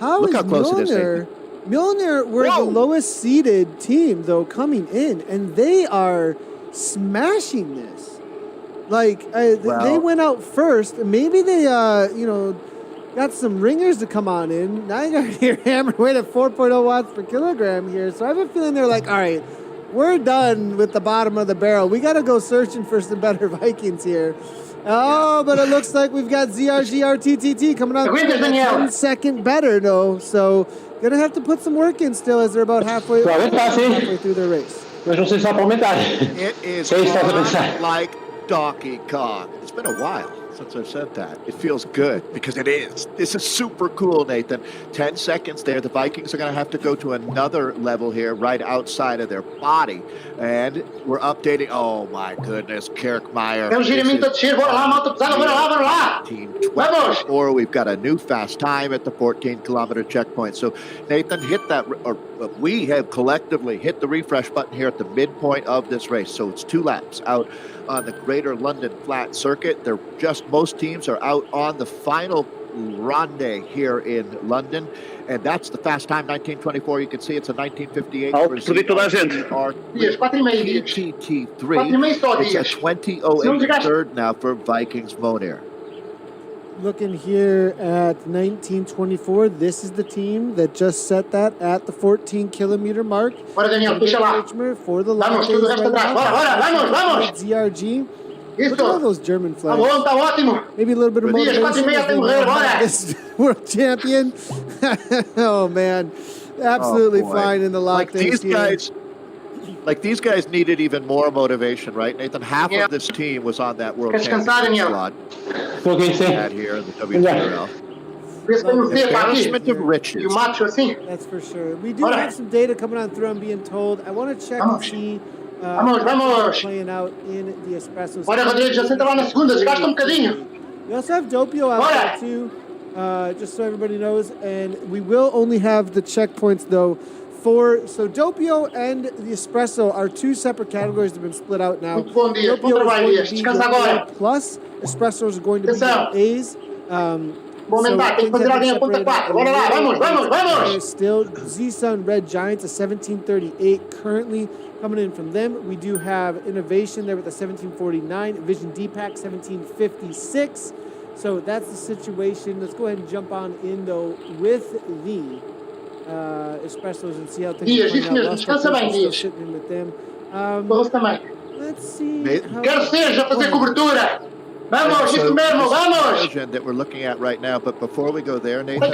Look how close it is. Mjolnir were the lowest seeded team though coming in, and they are smashing this. Like they went out first. Maybe they got some ringers to come on in. Now you got your hammer weight at 4.0 watts per kilogram here. So I have a feeling they're like, all right, we're done with the bottom of the barrel. We got to go searching for some better Vikings here. Oh, but it looks like we've got ZRGRTTT coming out 1 second better, though. So, going to have to put some work in still as they're about halfway through their race. It is not like Donkey Kong. It's been a while since I've said that. It feels good because it is. This is super cool, Nathan. 10 seconds there. The Vikings are going to have to go to another level here right outside of their body. And we're updating. Oh, my goodness. Kirkmeyer. Or we've got a new fast time at the 14-kilometer checkpoint. So, Nathan, hit that. We have collectively hit the refresh button here at the midpoint of this race. So it's 2 laps out on the Greater London Flat Circuit. Most teams are out on the final ronde here in London, and that's the fast time, 19:24. You can see it's a 19:58 for PTT3. It's a 20:08 third now for Vikings Mjolnir. Looking here at 1924, this is the team that just set that at the 14-kilometer mark. For the Latte ZRG. Look at all those German flags. Maybe a little bit of motivation this world champion. Oh, man. Absolutely flying in the Latte. These guys needed even more motivation, right, Nathan? Half of this team was on that world championship squad. Had here in the WTRL. Embarrassment of riches. That's for sure. We do have some data coming on through, I'm being told. I want to check and see playing out in the Espressos. We also have Doppio out there too, just so everybody knows. And we will only have the checkpoints though. So Doppio and the Espresso are 2 separate categories that have been split out now. Doppio is going to be the A plus, Espresso is going to be the A's. Still, Z-Sun Red Giants, a 1738 currently coming in from them. We do have Innovation there with a 1749, Vision D-Pack 1756. So that's the situation. Let's go ahead and jump on in though with the Espressos and see how things are playing out. Still sitting in with them. Let's see. That we're looking at right now, but before we go there, Nathan,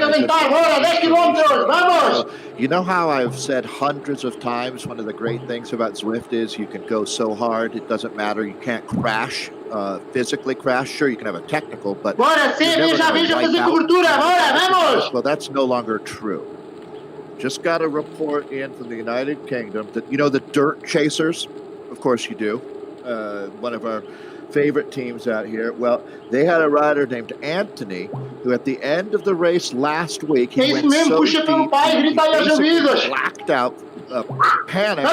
you know how I've said hundreds of times one of the great things about Zwift is you can go so hard it doesn't matter, you can't crash, physically crash. Sure, you can have a technical, but well, that's no longer true. Just got a report in from the United Kingdom that the dirt chasers, of course you do. one of our favorite teams out here. Well, they had a rider named Anthony who at the end of the race last week, he went so deep, he basically blacked out, panicked,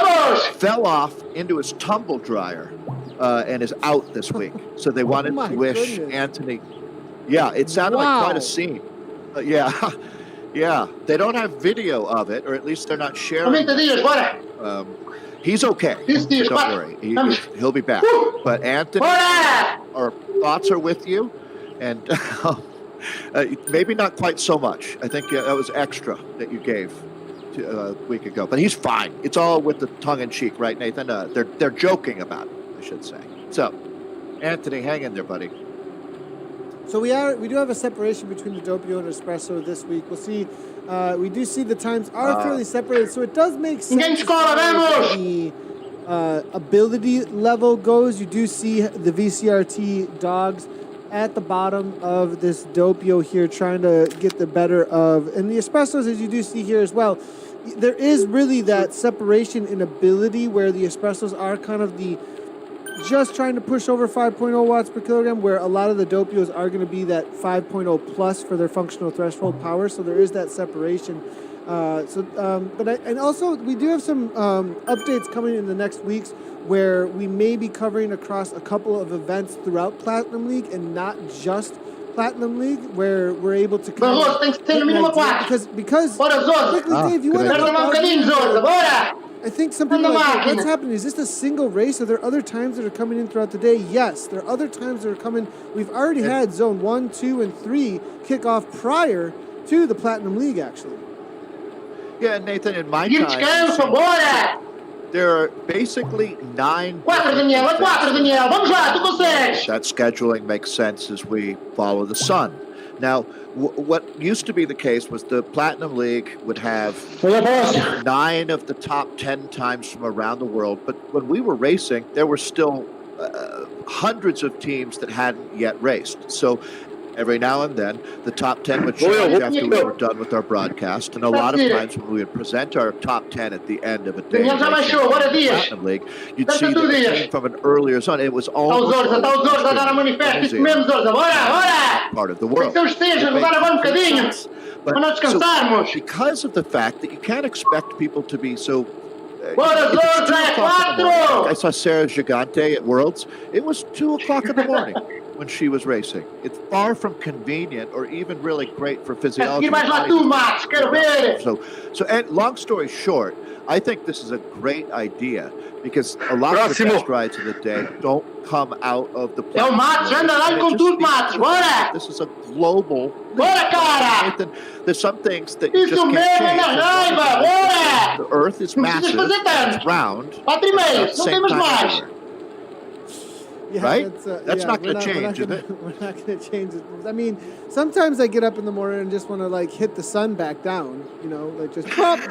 fell off into his tumble dryer, and is out this week. So they wanted to wish Anthony. Yeah, it sounded like quite a scene. Yeah. Yeah, they don't have video of it, or at least they're not sharing. He's okay. Don't worry. He'll be back. But Anthony, our thoughts are with you. And maybe not quite so much. I think that was extra that you gave a week ago. But he's fine. It's all with the tongue-in-cheek, right, Nathan? They're joking about it, I should say. So, Anthony, hang in there, buddy. So we do have a separation between the Doppio and Espresso this week. We'll see. We do see the times are fairly separated, so it does make sense. As far as the ability level goes, you do see the VCRT dogs at the bottom of this Doppio here, trying to get the better of, and the Espressos, as you do see here as well. There is really that separation in ability where the Espressos are kind of just trying to push over 5.0 watts per kilogram, where a lot of the Doppios are going to be that 5.0 plus for their functional threshold power. So there is that separation. And also we do have some updates coming in the next weeks where we may be covering across a couple of events throughout Platinum League and not just Platinum League, where we're able to kind of because quickly, Dave, you want to I think some people are like, what's happening? Is this a single race? Are there other times that are coming in throughout the day? Yes, there are other times that are coming. We've already had Zone 1, 2, and 3 kick off prior to the Platinum League, actually. Yeah, Nathan, in my time, there are basically 9. That scheduling makes sense as we follow the sun. Now, what used to be the case was the Platinum League would have 9 of the top 10 times from around the world. But when we were racing, there were still hundreds of teams that hadn't yet raced. So every now and then, the top 10 would change after we were done with our broadcast. And a lot of times when we would present our top 10 at the end of a day in the Platinum League, you'd see that it came from an earlier zone. It was almost part of the world. But so because of the fact that you can't expect people to be so... I saw Sarah Gigante at Worlds. It was 2 o'clock in the morning when she was racing. It's far from convenient or even really great for physiology. So, and long story short, I think this is a great idea because a lot of the best rides of the day don't come out of the planet. This is a global thing. There's some things that you just can't change. The Earth is massive, it's round, it's the same time everywhere. Yeah, right? That's not going to change, is it? We're not going to change it. I mean, sometimes I get up in the morning and just want to like hit the sun back down, you know, like just nope,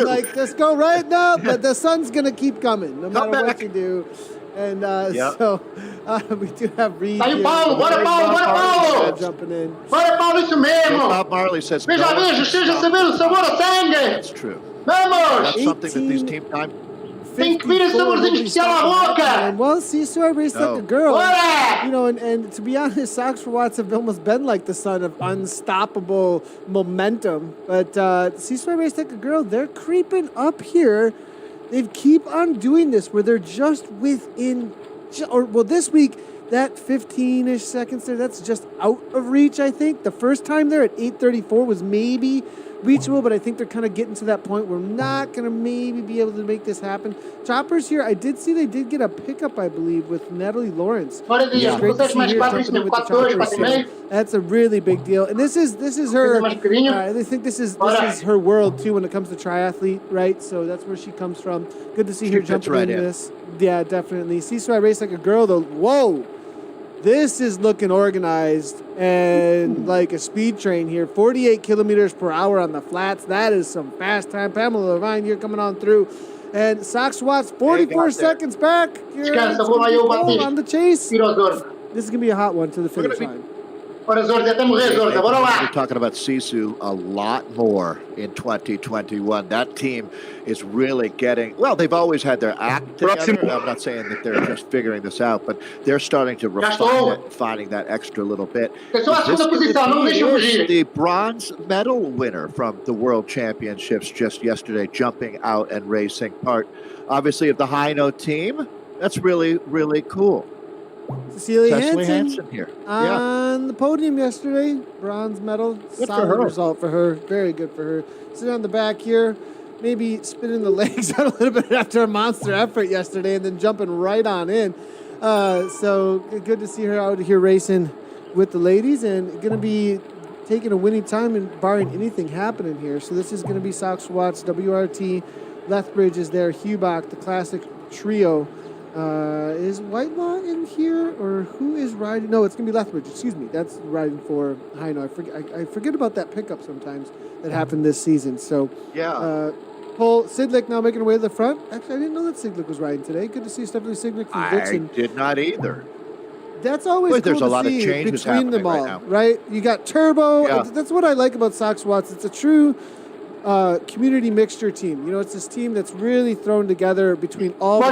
like just go right now, but the sun's going to keep coming no matter what you do. And so we do have Reed here. Jumping in. Bob Marley says no. That's true. That's something that these team time... Well, Sisu, I raced like a girl. You know, and to be honest, Socks for Watts have almost been like the son of unstoppable momentum. But Sisu, I raced like a girl. They're creeping up here. They keep on doing this where they're just within, this week, that 15-ish seconds there, that's just out of reach, I think. The first time there at 8:34 was maybe reachable, but I think they're kind of getting to that point where we're not going to maybe be able to make this happen. Choppers here, I did see they did get a pickup, I believe, with Natalie Lawrence. Yeah. Great to see her jumping in with the Choppers. So that's a really big deal. And this is her, I think this is her world, too, when it comes to triathlete, right? So that's where she comes from. Good to see her jumping in this. Yeah, definitely. See, so I race like a girl, though. Whoa! This is looking organized and like a speed train here. 48 kilometers per hour on the flats. That is some fast time. Pamela Levine here coming on through. And Sox Watts, 44 seconds back. Here on the chase. This is going to be a hot one to the finish line. Bora, Zorza, até morrer, Zorza. Bora lá. We're talking about Sisu a lot more in 2021. That team is really getting, well, they've always had their act together. I'm not saying that they're just figuring this out, but they're starting to refine it and finding that extra little bit. Eu sou a segunda posição, não me deixa fugir. The bronze medal winner from the World Championships just yesterday, jumping out and racing part, obviously, of the Hino team. That's really, really cool. Cecilia Hansen here on the podium yesterday, bronze medal. Good Solid for her. result for her. Very good for her. Sitting on the back here, maybe spinning the legs out a little bit after a monster effort yesterday, and then jumping right on in. So good to see her out here racing with the ladies, and going to be taking a winning time and barring anything happening here. So this is going to be Sox Watts, WRT, Lethbridge is there, Hubach, the classic trio. Is Whitelaw in here, or who is riding? No, it's going to be Lethbridge. Excuse me. That's riding for Hino. I forget about that pickup sometimes that happened this season. So, yeah. Paul Sidlick now making her way to the front. Actually, I didn't know that Sidlick was riding today. Good to see Stephanie Sidlick from Dixon. I did not either. That's always cool there's to a lot see of changes between them all, right now. right? You got Turbo. Yeah. That's what I like about Sox Watts. It's a true community mixture team. You know, it's this team that's really thrown together between all the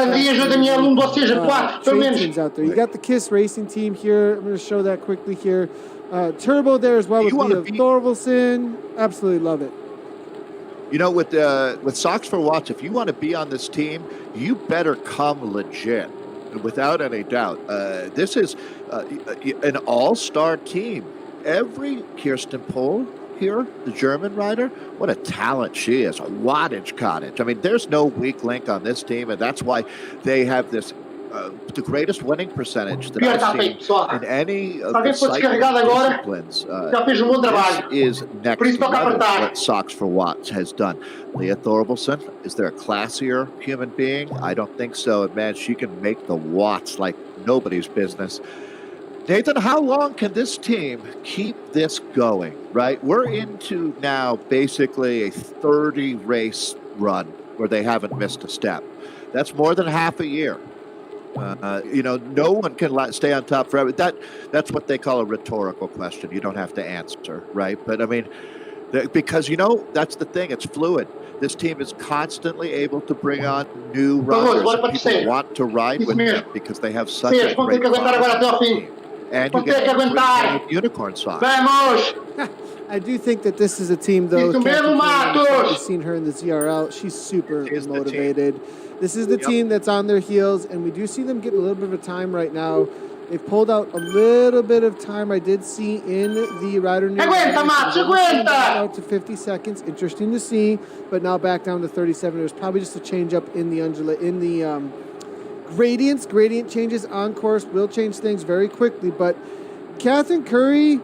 teams out there. You got the KISS Racing team here. I'm going to show that quickly here. Turbo there as well with Leah Thorvaldsen. Absolutely love it. You know, with Sox for Watts, if you want to be on this team, you better come legit, without any doubt. This is an all-star team. Every Kirsten Pohl here, the German rider, what a talent she is. A wattage cottage. I mean, there's no weak link on this team, and that's why they have this the greatest winning percentage that I've seen in any of the cycling disciplines. This is next level what Sox for Watts has done. Leah Thorvaldsen, is there a classier human being? I don't think so. And man, she can make the watts like nobody's business. Nathan, how long can this team keep this going, right? We're into now basically a 30-race run where they haven't missed a step. That's more than half a year. You know, no one can stay on top forever. That's what they call a rhetorical question. You don't have to answer, right? But, I mean, because, you know, that's the thing. It's fluid. This team is constantly able to bring on new riders. People want to ride with them because they have such a great team. And you get a unicorn socks. I do think that this is a team, though. We've seen her in the ZRL. She's super motivated. This is the team that's on their heels, and we do see them getting a little bit of a time right now. They've pulled out a little bit of time. I did see in the rider news out to 50 seconds. Interesting to see, but now back down to 37. There's probably just a change up in the gradients. Gradient changes on course will change things very quickly. But Catherine Curry,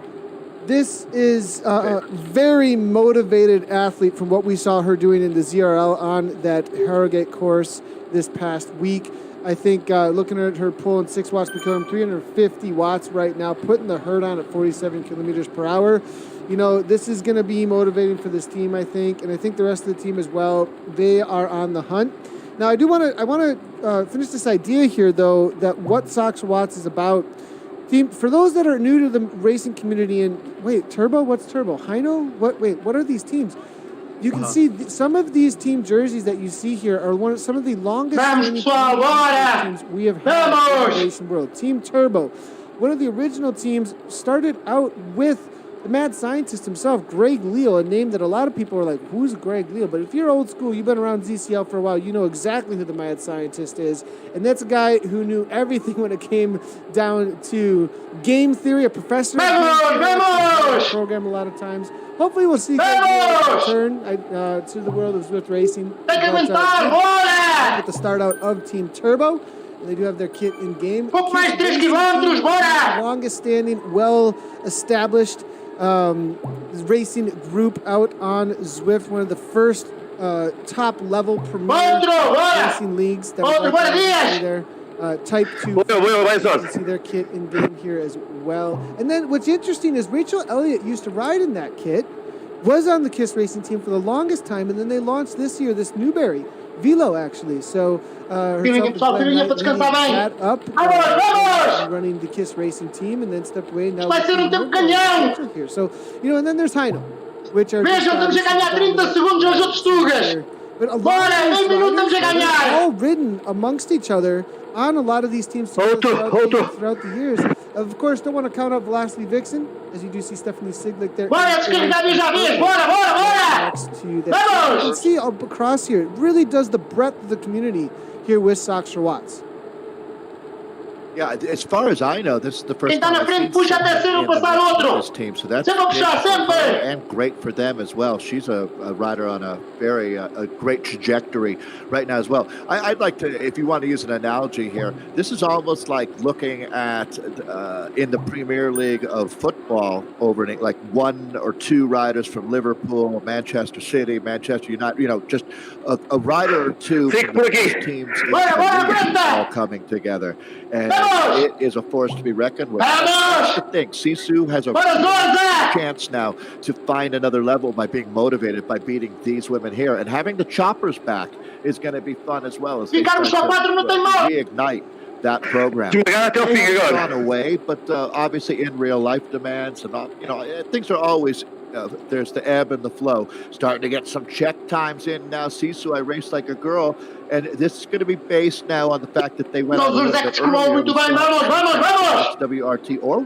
this is a very motivated athlete from what we saw her doing in the ZRL on that Harrogate course this past week. I think looking at her pulling 6 watts per kilogram, 350 watts right now, putting the herd on at 47 kilometers per hour. You know, this is going to be motivating for this team, I think, and I think the rest of the team as well. They are on the hunt. Now, I want to finish this idea here, though, that what Sox Watts is about. Team, for those that are new to the racing community, and wait, Turbo? What's Turbo? Hino? What are these teams? You can see some of these team jerseys that you see here are some of the longest teams we have had in the racing world. Team Turbo, one of the original teams, started out with the mad scientist himself, Greg Leal, a name that a lot of people are like, who's Greg Leal? But if you're old school, you've been around ZCL for a while, you know exactly who the mad scientist is. And that's a guy who knew everything when it came down to game theory, a professor program a lot of times. Hopefully we'll see return to the world of Zwift racing. At the start out of Team Turbo. And they do have their kit in game. Longest standing, well-established racing group out on Zwift, one of the first top-level premier racing leagues that was there. Type 2. You can see their kit in game here as well. And then what's interesting is Rachel Elliott used to ride in that kit, was on the KISS Racing team for the longest time, and then they launched this year this Newberry Velo, actually. So, Filhinha, pessoal, filhinha, para descansar bem. that up, Vamos! running the KISS Racing team, and then stepped away. Now Vai ser um tempo canhão! here. So, and then there's Heino, which are Vejam, estamos a ganhar 30 segundos aos outros Tugas. But a lot Bora, of these 20 minutos riders estamos a ganhar. all ridden amongst each other on a lot of these teams throughout the years. Of course, don't want to count out Velocity Vixen, as you do see Stephanie Siglick there. Bora, descarregar vis-a-vis! Bora! Next to that. You can see across here, it really does the breadth of the community here with Sox for Watts. Yeah, as far as I know, this is the first Quem tá time na I've frente, seen puxa someone terceiro, in the passar mix outro. for this team, so that's Sempre big puxar, for sempre. her and great for them as well. She's a rider on a very a great trajectory right now as well. I'd like to, if you want to use an analogy here, this is almost like looking at in the Premier League of football over like one or two riders from Liverpool, Manchester City, Manchester United, just a rider or two from the best teams in the league all coming together. And it is a force to be reckoned with. That's the thing. Sisu has a chance now to find another level by being motivated by beating these women here. And having the choppers back is going to be fun as well as they start to reignite that program. It's gone away, but obviously in real life demands and things are always there's the ebb and the flow. Starting to get some check times in now. Sisu, I raced like a girl, and this is going to be based now on the fact that they went out a little bit earlier. WRT or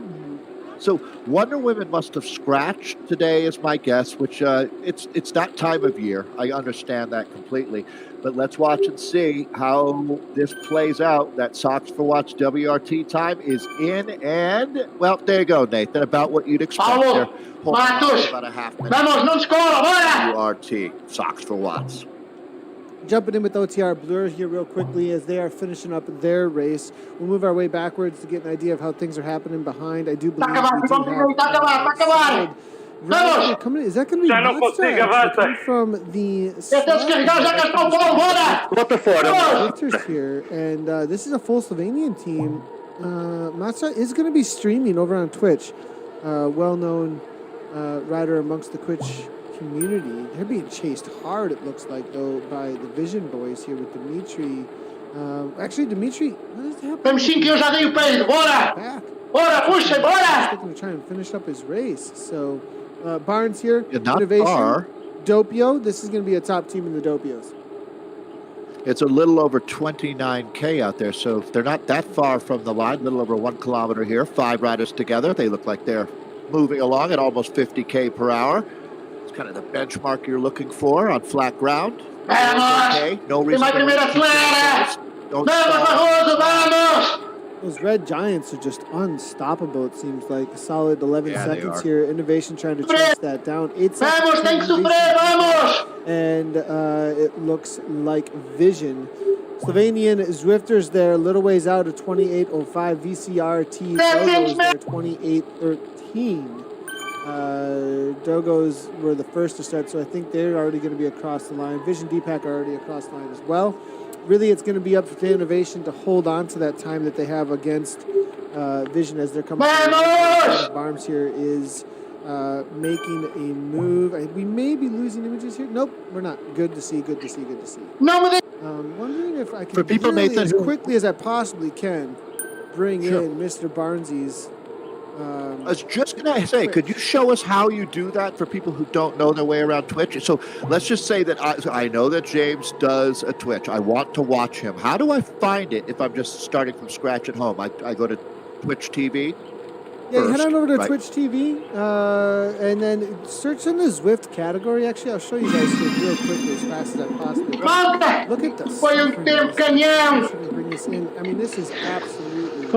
so Wonder Women must have scratched today, is my guess. Which it's that time of year. I understand that completely. But let's watch and see how this plays out. That Sox for Watch WRT time is in, and well, there you go, Nathan. About what you'd expect there. About a half minute. WRT Sox for Watts. Jumping in with OTR Blur here real quickly as they are finishing up their race. We'll move our way backwards to get an idea of how things are happening behind. I do believe we do have coming. Is that going to be Monster from the Zwifters here? And this is a full Slovenian team. Mazda is going to be streaming over on Twitch. Well-known rider amongst the Twitch community. They're being chased hard, it looks like, though, by the Vision boys here with Dimitri. Actually, Dimitri, what is happening? Back. Bora, puxa, bora! He's going to try and finish up his race. So, Barnes here, not Innovation, far. Doppio. This is going to be a top team in the Doppios. It's a little over 29K out there, so they're not that far from the line. A little over 1 kilometer here. 5 riders together. They look like they're moving along at almost 50K per hour. It's kind of the benchmark you're looking for on flat ground. Okay. No reason don't stop. Those Red Giants are just unstoppable, it seems like. A solid 11 seconds here. Innovation trying to chase that down. 8 seconds. And it looks like Vision. Slovenian Zwifters there, a little ways out at 28.05. VCRT Dogos there, 28.13. Dogos were the first to start, so I think they're already going to be across the line. Vision Deepak are already across the line as well. Really, it's going to be up to Innovation to hold on to that time that they have against Vision as they're coming. Barnes here is making a move. We may be losing images here. Nope, we're not. Good to see. Wondering if I can, Nathan, as quickly as I possibly can, bring in Mr. Barnesies. I was just going to say, could you show us how you do that for people who don't know their way around Twitch? So let's just say that I know that James does a Twitch. I want to watch him. How do I find it if I'm just starting from scratch at home? I go to Twitch TV? Yeah, head on over to Twitch TV and then search in the Zwift category. Actually, I'll show you guys here real quickly as fast as I possibly can. Look at this. Bring this in. I mean, this is absolutely...